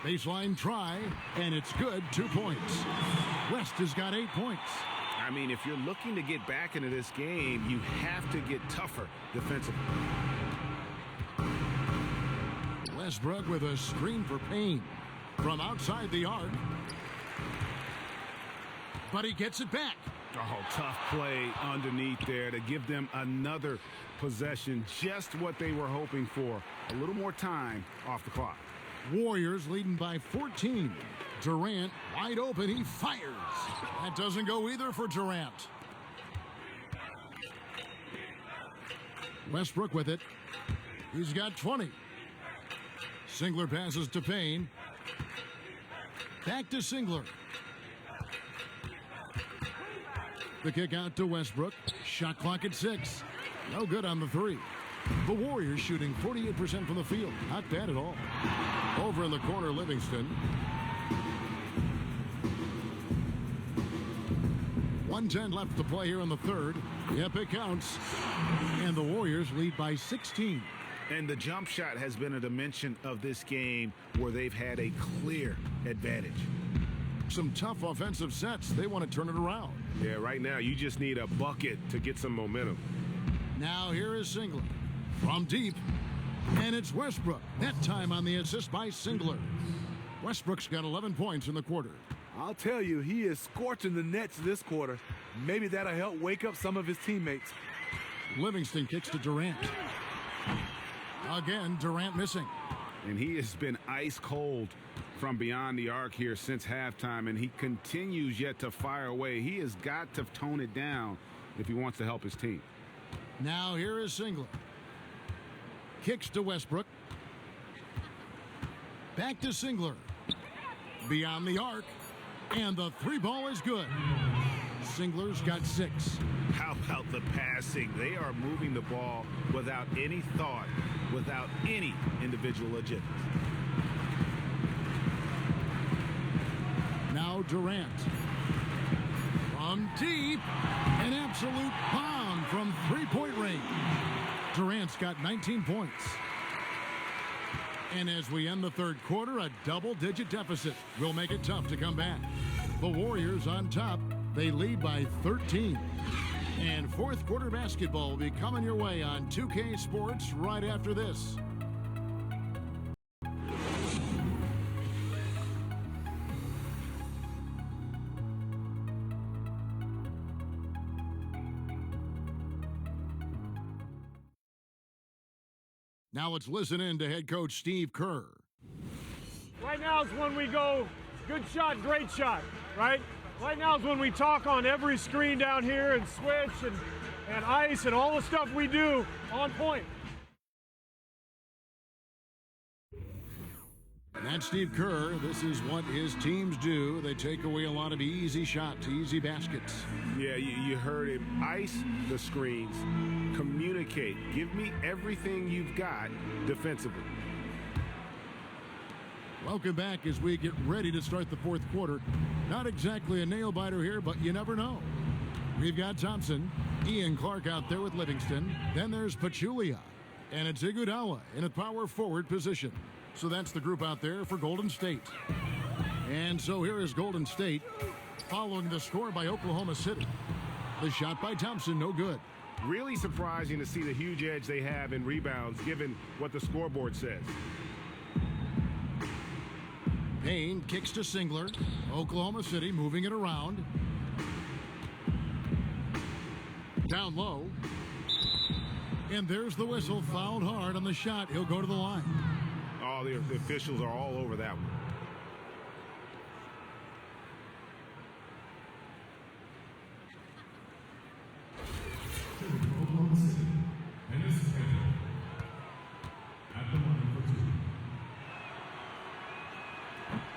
Baseline try, and it's good. 2 points. West has got 8 points. I mean, if you're looking to get back into this game, you have to get tougher defensively. Westbrook with a screen for Payne from outside the arc. But he gets it back. Oh, tough play underneath there to give them another possession. Just what they were hoping for. A little more time off the clock. Warriors leading by 14. Durant wide open. He fires. That doesn't go either for Durant. Westbrook with it. He's got 20. Singler passes to Payne. Back to Singler. The kick out to Westbrook. Shot clock at 6. No good on the 3. The Warriors shooting 48% from the field. Not bad at all. Over in the corner, Livingston. 1:10 left to play here in the third. Yep, it counts. And the Warriors lead by 16. And the jump shot has been a dimension of this game where they've had a clear advantage. Some tough offensive sets. They want to turn it around. Yeah, right now you just need a bucket to get some momentum. Now here is Singler from deep. And it's Westbrook. That time on the assist by Singler. Westbrook's got 11 points in the quarter. I'll tell you, he is scorching the nets this quarter. Maybe that'll help wake up some of his teammates. Livingston kicks to Durant. Again, Durant missing. And he has been ice cold from beyond the arc here since halftime, and he continues yet to fire away. He has got to tone it down if he wants to help his team. Now here is Singler. Kicks to Westbrook. Back to Singler. Beyond the arc. And the 3 ball is good. Singler's got 6. How about the passing? They are moving the ball without any thought, without any individual agenda. Now Durant. From deep, an absolute bomb from three-point range. Durant's got 19 points. And as we end the third quarter, a double-digit deficit will make it tough to come back. The Warriors on top. They lead by 13. And fourth quarter basketball will be coming your way on 2K Sports right after this. Now let's listen in to head coach Steve Kerr. Right now is when we go good shot, great shot, right? Right now is when we talk on every screen down here and switch and ice and all the stuff we do on point. And that's Steve Kerr. This is what his teams do. They take away a lot of easy shots, easy baskets. Yeah, you heard it. Ice the screens. Communicate. Give me everything you've got defensively. Welcome back as we get ready to start the fourth quarter. Not exactly a nail-biter here, but you never know. We've got Thompson, Ian Clark out there with Livingston. Then there's Pachulia, and it's Iguodala in a power forward position. So that's the group out there for Golden State. And so here is Golden State following the score by Oklahoma City. The shot by Thompson, no good. Really surprising to see the huge edge they have in rebounds given what the scoreboard says. Payne kicks to Singler. Oklahoma City moving it around. Down low. And there's the whistle. Fouled hard on the shot. He'll go to the line. Oh, the officials are all over that one.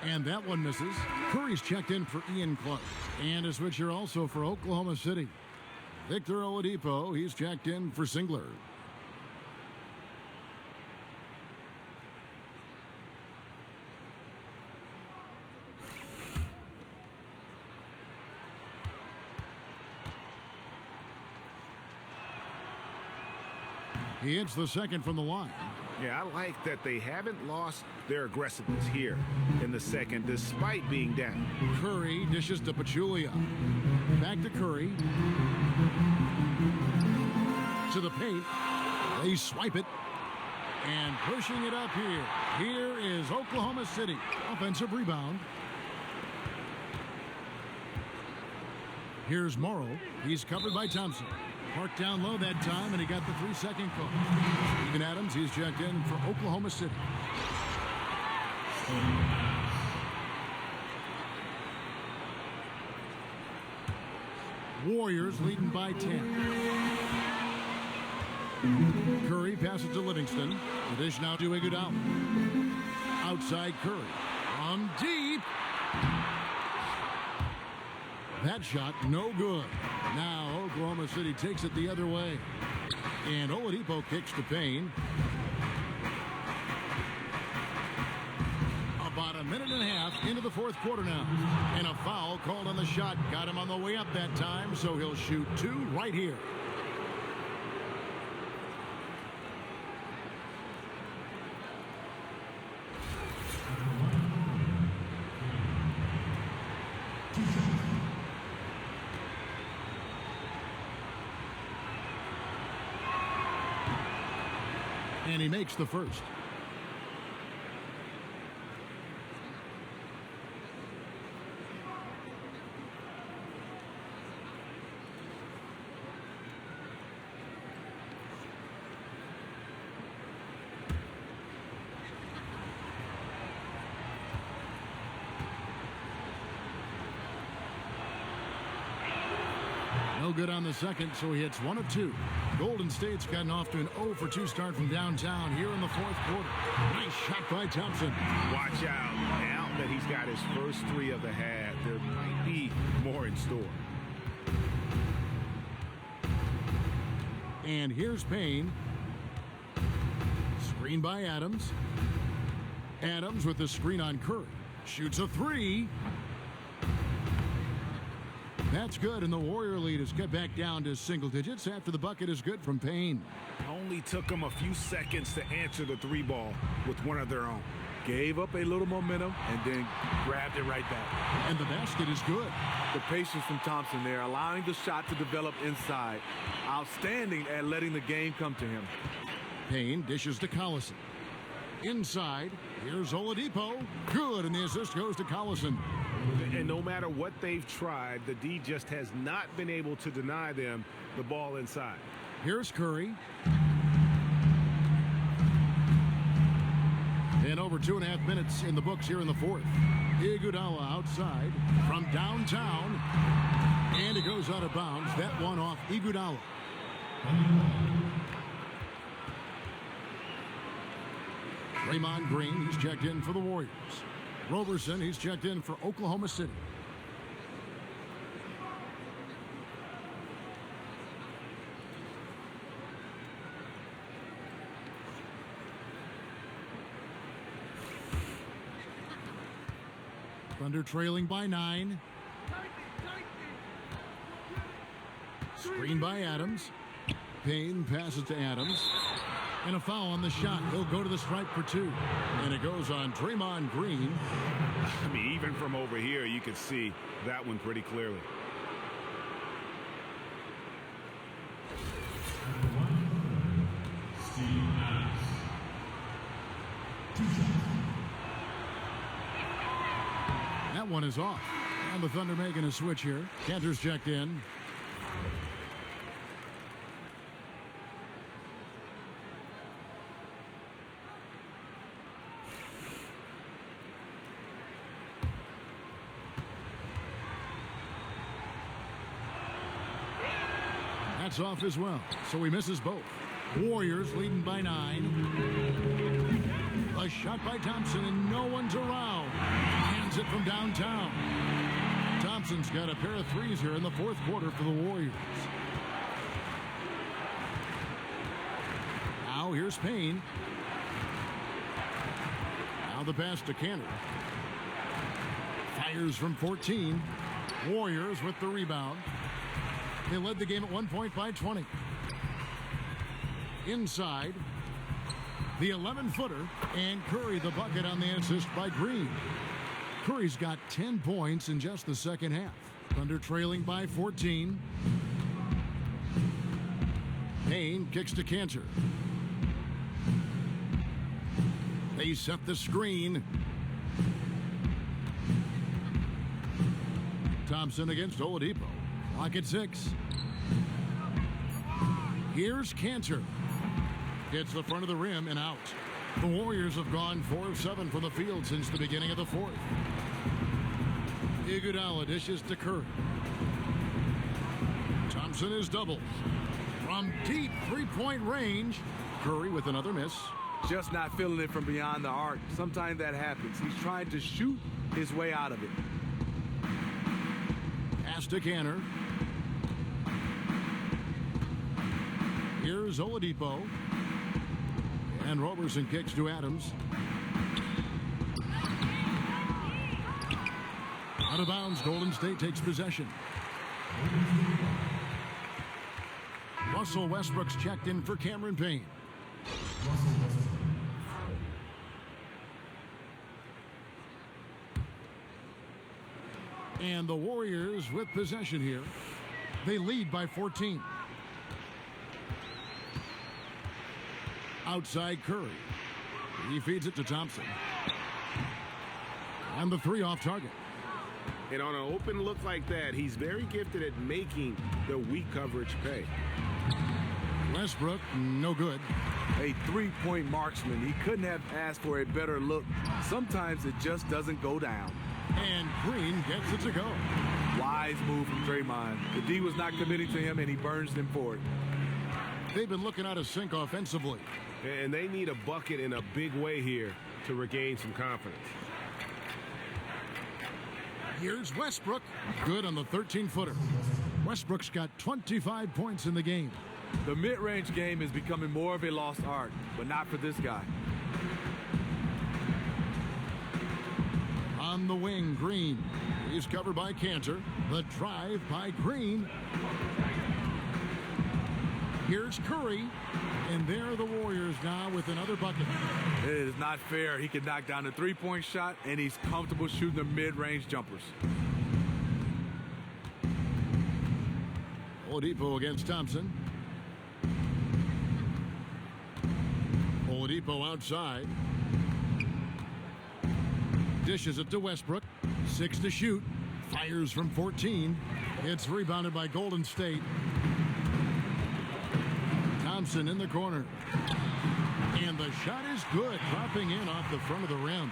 And that one misses. Curry's checked in for Ian Clark. And a switcher also for Oklahoma City. Victor Oladipo, he's checked in for Singler. He hits the second from the line. Yeah, I like that they haven't lost their aggressiveness here in the second, despite being down. Curry dishes to Pachulia. Back to Curry. To the paint. They swipe it. And pushing it up here. Here is Oklahoma City. Offensive rebound. Here's Morrow. He's covered by Thompson. Parked down low that time, and he got the 3-second call. Steven Adams, he's checked in for Oklahoma City. Warriors leading by 10. Curry passes to Livingston. The dish now to Iguodala. Outside Curry. From deep. That shot, no good. Now Oklahoma City takes it the other way. And Oladipo kicks to Payne. About a minute and a half into the fourth quarter now. And a foul called on the shot. Got him on the way up that time, so he'll shoot two right here. And he makes the first. No good on the second, so he hits 1 of 2. Golden State's gotten off to an 0 for 2 start from downtown here in the fourth quarter. Nice shot by Thompson. Watch out. Now that he's got his first 3 of the half, there might be more in store. And here's Payne. Screen by Adams. Adams with the screen on Curry. Shoots a 3. That's good, and the Warrior lead is cut back down to single digits after the bucket is good from Payne. Only took them a few seconds to answer the three ball with one of their own. Gave up a little momentum and then grabbed it right back. And the basket is good. The patience from Thompson there, allowing the shot to develop inside. Outstanding at letting the game come to him. Payne dishes to Collison. Inside, here's Oladipo. Good, and the assist goes to Collison. And no matter what they've tried, the D just has not been able to deny them the ball inside. Here's Curry. And over 2.5 minutes in the books here in the fourth. Iguodala outside from downtown. And it goes out of bounds. That one off Iguodala. Draymond Green, he's checked in for the Warriors. Roberson, he's checked in for Oklahoma City. Thunder trailing by 9. Screen by Adams. Payne passes to Adams. And a foul on the shot. He'll go to the stripe for 2. And it goes on Draymond Green. I mean, even from over here, you could see that one pretty clearly. That one is off. And the Thunder making a switch here. Cantor's checked in. That's off as well, so he misses both. Warriors leading by 9. A shot by Thompson, and no one's around. Hands it from downtown. Thompson's got a pair of threes here in the fourth quarter for the Warriors. Now here's Payne. Now the pass to Cantor. Fires from 14. Warriors with the rebound. They led the game at 1 point by 20. Inside, the 11-footer, and Curry the bucket on the assist by Green. Curry's got 10 points in just the second half. Thunder trailing by 14. Payne kicks to Cantor. They set the screen. Thompson against Oladipo. Clock at 6. Here's Cantor. Hits the front of the rim and out. The Warriors have gone 4 of 7 from the field since the beginning of the fourth. Iguodala dishes to Curry. Thompson is doubled. From deep three-point range, Curry with another miss. Just not feeling it from beyond the arc. Sometimes that happens. He's trying to shoot his way out of it. Pass to Cantor. Here's Oladipo. And Roberson kicks to Adams. Out of bounds, Golden State takes possession. Russell Westbrook's checked in for Cameron Payne. And the Warriors with possession here. They lead by 14. Outside Curry. He feeds it to Thompson. And the 3 off target. And on an open look like that, he's very gifted at making the weak coverage pay. Westbrook, no good. A three-point marksman. He couldn't have asked for a better look. Sometimes it just doesn't go down. And Green gets it to go. Wise move from Draymond. The D was not committing to him, and he burns them for it. They've been looking out of sync offensively. And they need a bucket in a big way here to regain some confidence. Here's Westbrook. Good on the 13-footer. Westbrook's got 25 points in the game. The mid-range game is becoming more of a lost art, but not for this guy. On the wing, Green. He's covered by Cantor. The drive by Green. Here's Curry. And there are the Warriors now with another bucket. It is not fair. He can knock down the three-point shot, and he's comfortable shooting the mid-range jumpers. Oladipo against Thompson. Oladipo outside. Dishes it to Westbrook. 6 to shoot. Fires from 14. It's rebounded by Golden State. Thompson in the corner. And the shot is good. Dropping in off the front of the rim.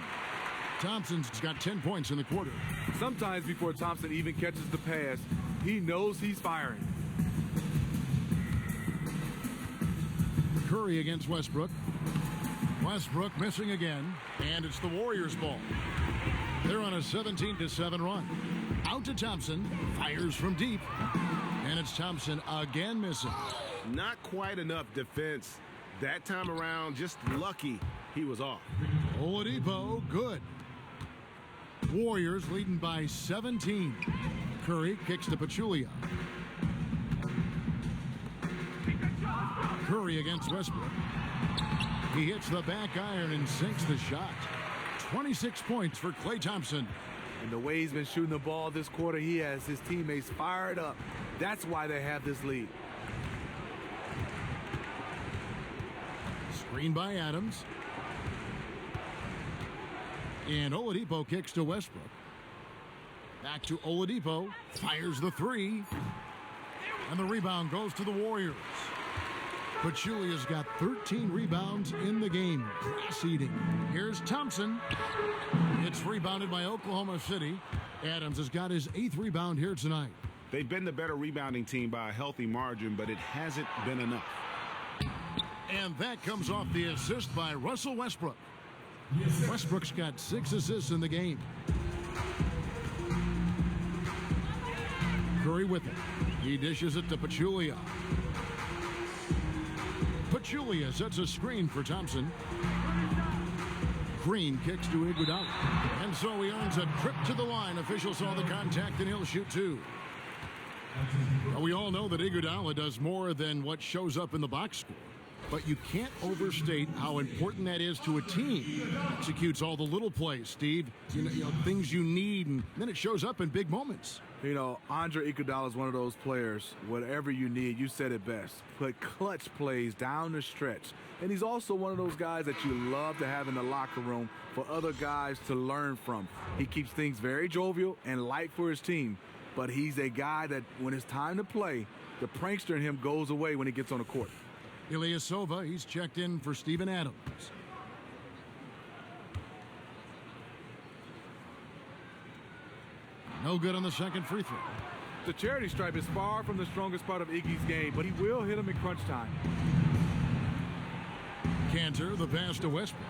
Thompson's got 10 points in the quarter. Sometimes before Thompson even catches the pass, he knows he's firing. Curry against Westbrook. Westbrook missing again. And it's the Warriors' ball. They're on a 17-7 run. Out to Thompson. Fires from deep. And it's Thompson again missing. Not quite enough defense that time around. Just lucky he was off. Oladipo, good. Warriors leading by 17. Curry kicks to Pachulia. Curry against Westbrook. He hits the back iron and sinks the shot. 26 points for Klay Thompson. And the way he's been shooting the ball this quarter, he has his teammates fired up. That's why they have this lead. Screen by Adams. And Oladipo kicks to Westbrook. Back to Oladipo. Fires the three. And the rebound goes to the Warriors. Pachulia's got 13 rebounds in the game. Grass eating. Here's Thompson. It's rebounded by Oklahoma City. Adams has got his 8th rebound here tonight. They've been the better rebounding team by a healthy margin, but it hasn't been enough. And that comes off the assist by Russell Westbrook. Westbrook's got 6 assists in the game. Curry with it. He dishes it to Pachulia. Pachulia sets a screen for Thompson. Green kicks to Iguodala. And so he earns a trip to the line. Officials saw the contact and he'll shoot 2. Well, we all know that Iguodala does more than what shows up in the box score. But you can't overstate how important that is to a team. Executes all the little plays, Steve. You know, things you need, and then it shows up in big moments. You know, Andre Iguodala is one of those players, whatever you need, you said it best. Put clutch plays down the stretch. And he's also one of those guys that you love to have in the locker room for other guys to learn from. He keeps things very jovial and light for his team. But he's a guy that when it's time to play, the prankster in him goes away when he gets on the court. Ilyasova, he's checked in for Steven Adams. No good on the second free throw. The charity stripe is far from the strongest part of Iggy's game, but he will hit him in crunch time. Cantor, the pass to Westbrook.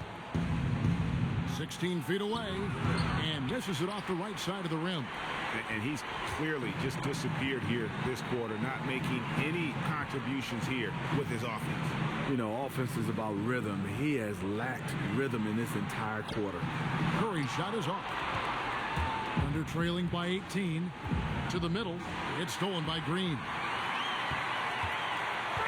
16 feet away, and misses it off the right side of the rim. And he's clearly just disappeared here this quarter, not making any contributions here with his offense. You know, offense is about rhythm. He has lacked rhythm in this entire quarter. Curry's shot is off. Under trailing by 18. To the middle. It's stolen by Green.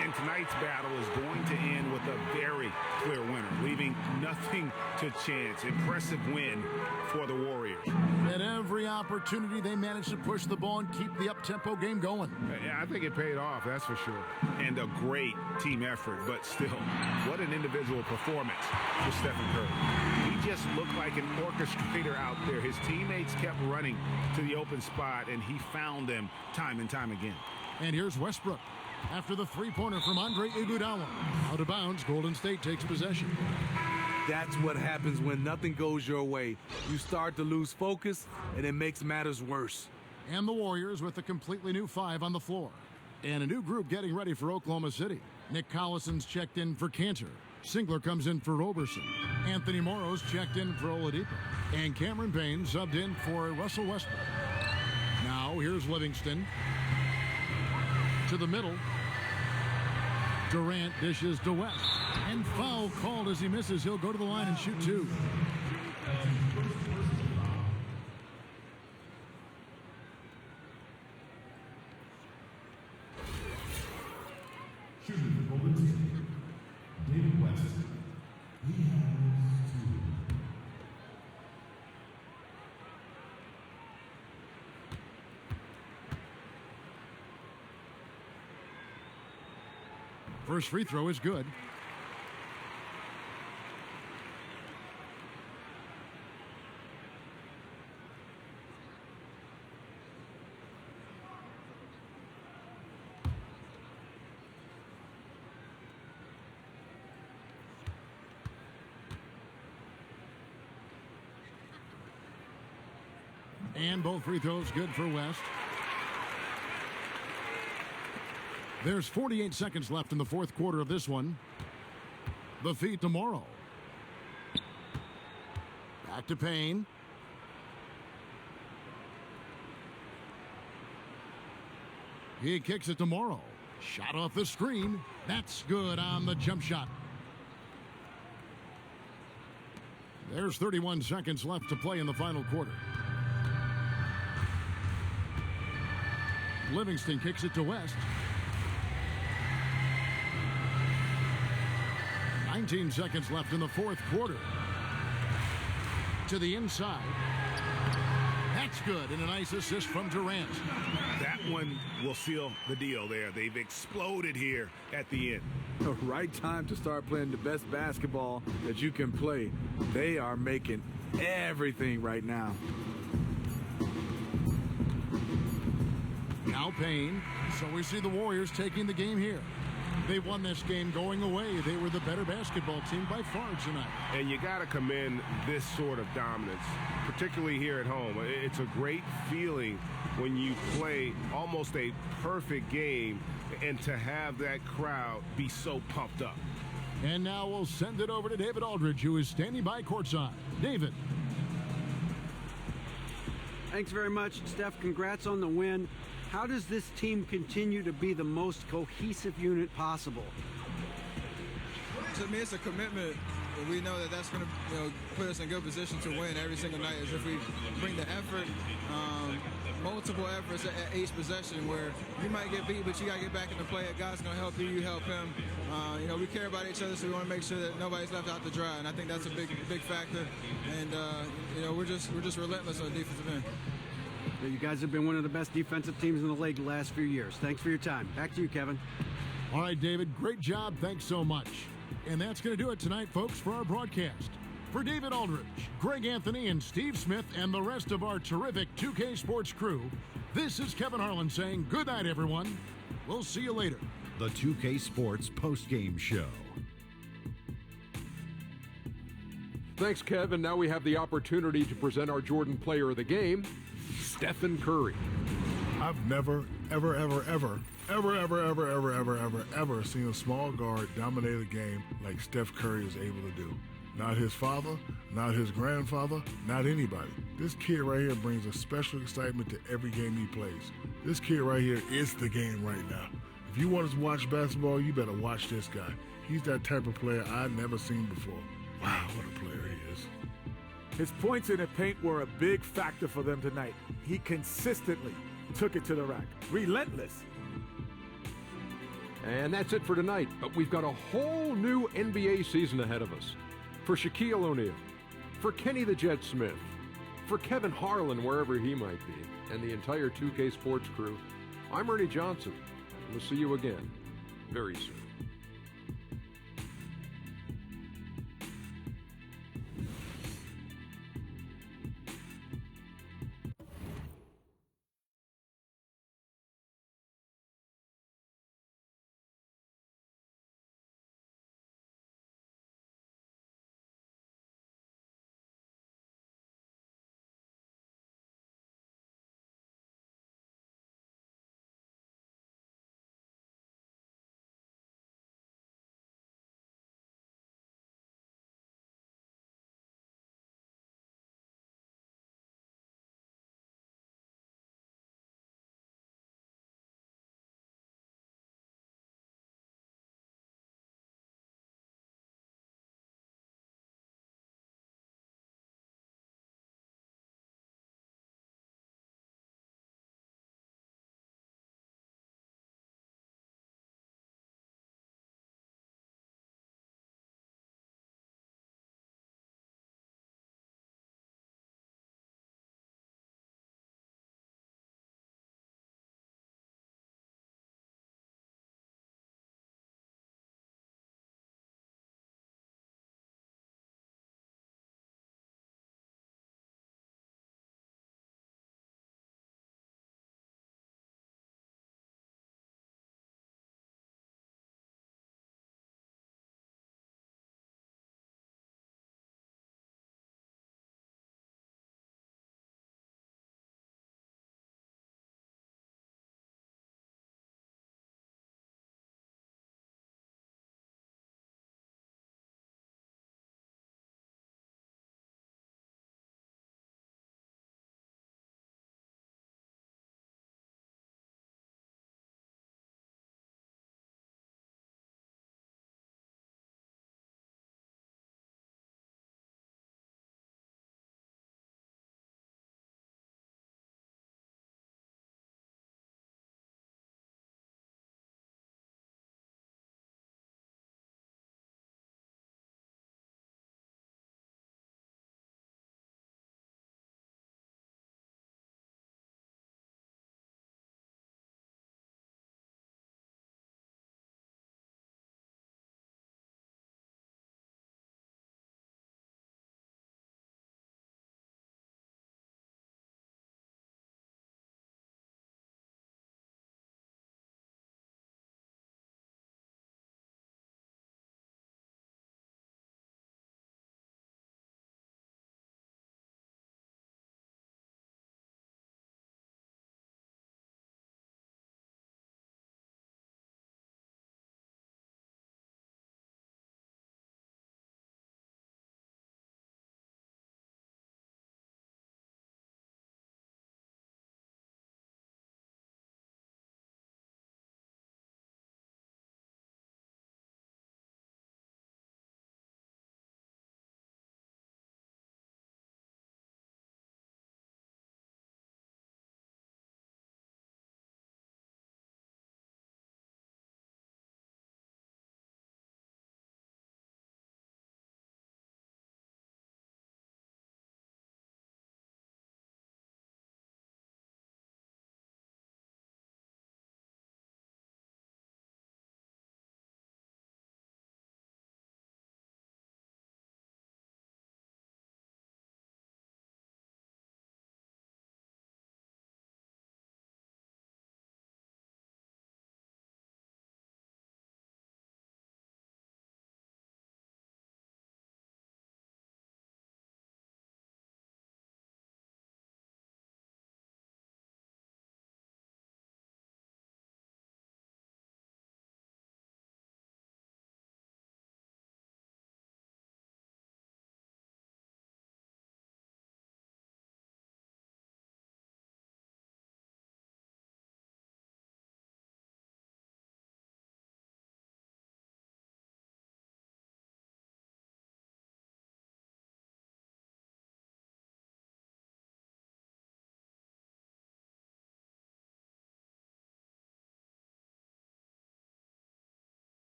And tonight's battle is going to end with a very clear winner, leaving nothing to chance. Impressive win for the Warriors. At every opportunity, they managed to push the ball and keep the up-tempo game going. Yeah, I think it paid off, that's for sure. And a great team effort, but still, what an individual performance for Stephen Curry. He just looked like an orchestrator out there. His teammates kept running to the open spot, and he found them time and time again. And here's Westbrook. After the three-pointer from Andre Iguodala. Out of bounds, Golden State takes possession. That's what happens when nothing goes your way. You start to lose focus, and it makes matters worse. And the Warriors with a completely new 5 on the floor. And a new group getting ready for Oklahoma City. Nick Collison's checked in for Cantor. Singler comes in for Roberson. Anthony Morrow's checked in for Oladipo. And Cameron Payne subbed in for Russell Westbrook. Now here's Livingston. To the middle. Durant dishes to West. And foul called as he misses. He'll go to the line and shoot 2. First free throw is good. And both free throws good for West. There's 48 seconds left in the fourth quarter of this one. The feed to Morrow. Back to Payne. He kicks it to Morrow. Shot off the screen. That's good on the jump shot. There's 31 seconds left to play in the final quarter. Livingston kicks it to West. 19 seconds left in the fourth quarter. To the inside. That's good, and a nice assist from Durant. That one will seal the deal there. They've exploded here at the end. The right time to start playing the best basketball that you can play. They are making everything right now. Now Payne. So we see the Warriors taking the game here. They won this game going away. They were the better basketball team by far tonight. And you got to commend this sort of dominance, particularly here at home. It's a great feeling when you play almost a perfect game and to have that crowd be so pumped up. And now we'll send it over to David Aldridge, who is standing by courtside. David. Thanks very much, Steph. Congrats on the win. How does this team continue to be the most cohesive unit possible? To me, it's a commitment. We know that that's going to put us in good position to win every single night. Is if we bring the effort, multiple efforts at each possession, where you might get beat, but you got to get back in the play. God's going to help you. You help him. We care about each other, so we want to make sure that nobody's left out to dry. And I think that's a big factor. And we're just relentless on the defensive end. You guys have been one of the best defensive teams in the league the last few years. Thanks for your time. Back to you, Kevin. All right, David, great job. Thanks so much. And that's going to do it tonight, folks, for our broadcast. For David Aldridge, Greg Anthony, and Steve Smith, and the rest of our terrific 2K Sports crew, this is Kevin Harlan saying good night, everyone. We'll see you later. The 2K Sports postgame show. Thanks, Kevin. Now we have the opportunity to present our Jordan Player of the Game, Stephen Curry. I've never, ever seen a small guard dominate a game like Steph Curry is able to do. Not his father, not his grandfather, not anybody. This kid right here brings a special excitement to every game he plays. This kid right here is the game right now. If you want to watch basketball, you better watch this guy. He's that type of player I've never seen before. Wow, what a player he is. His points in the paint were a big factor for them tonight. He consistently took it to the rack. Relentless. And that's it for tonight, but we've got a whole new NBA season ahead of us. For Shaquille O'Neal, for Kenny the Jet Smith, for Kevin Harlan, wherever he might be, and the entire 2K Sports crew, I'm Ernie Johnson. We'll see you again very soon.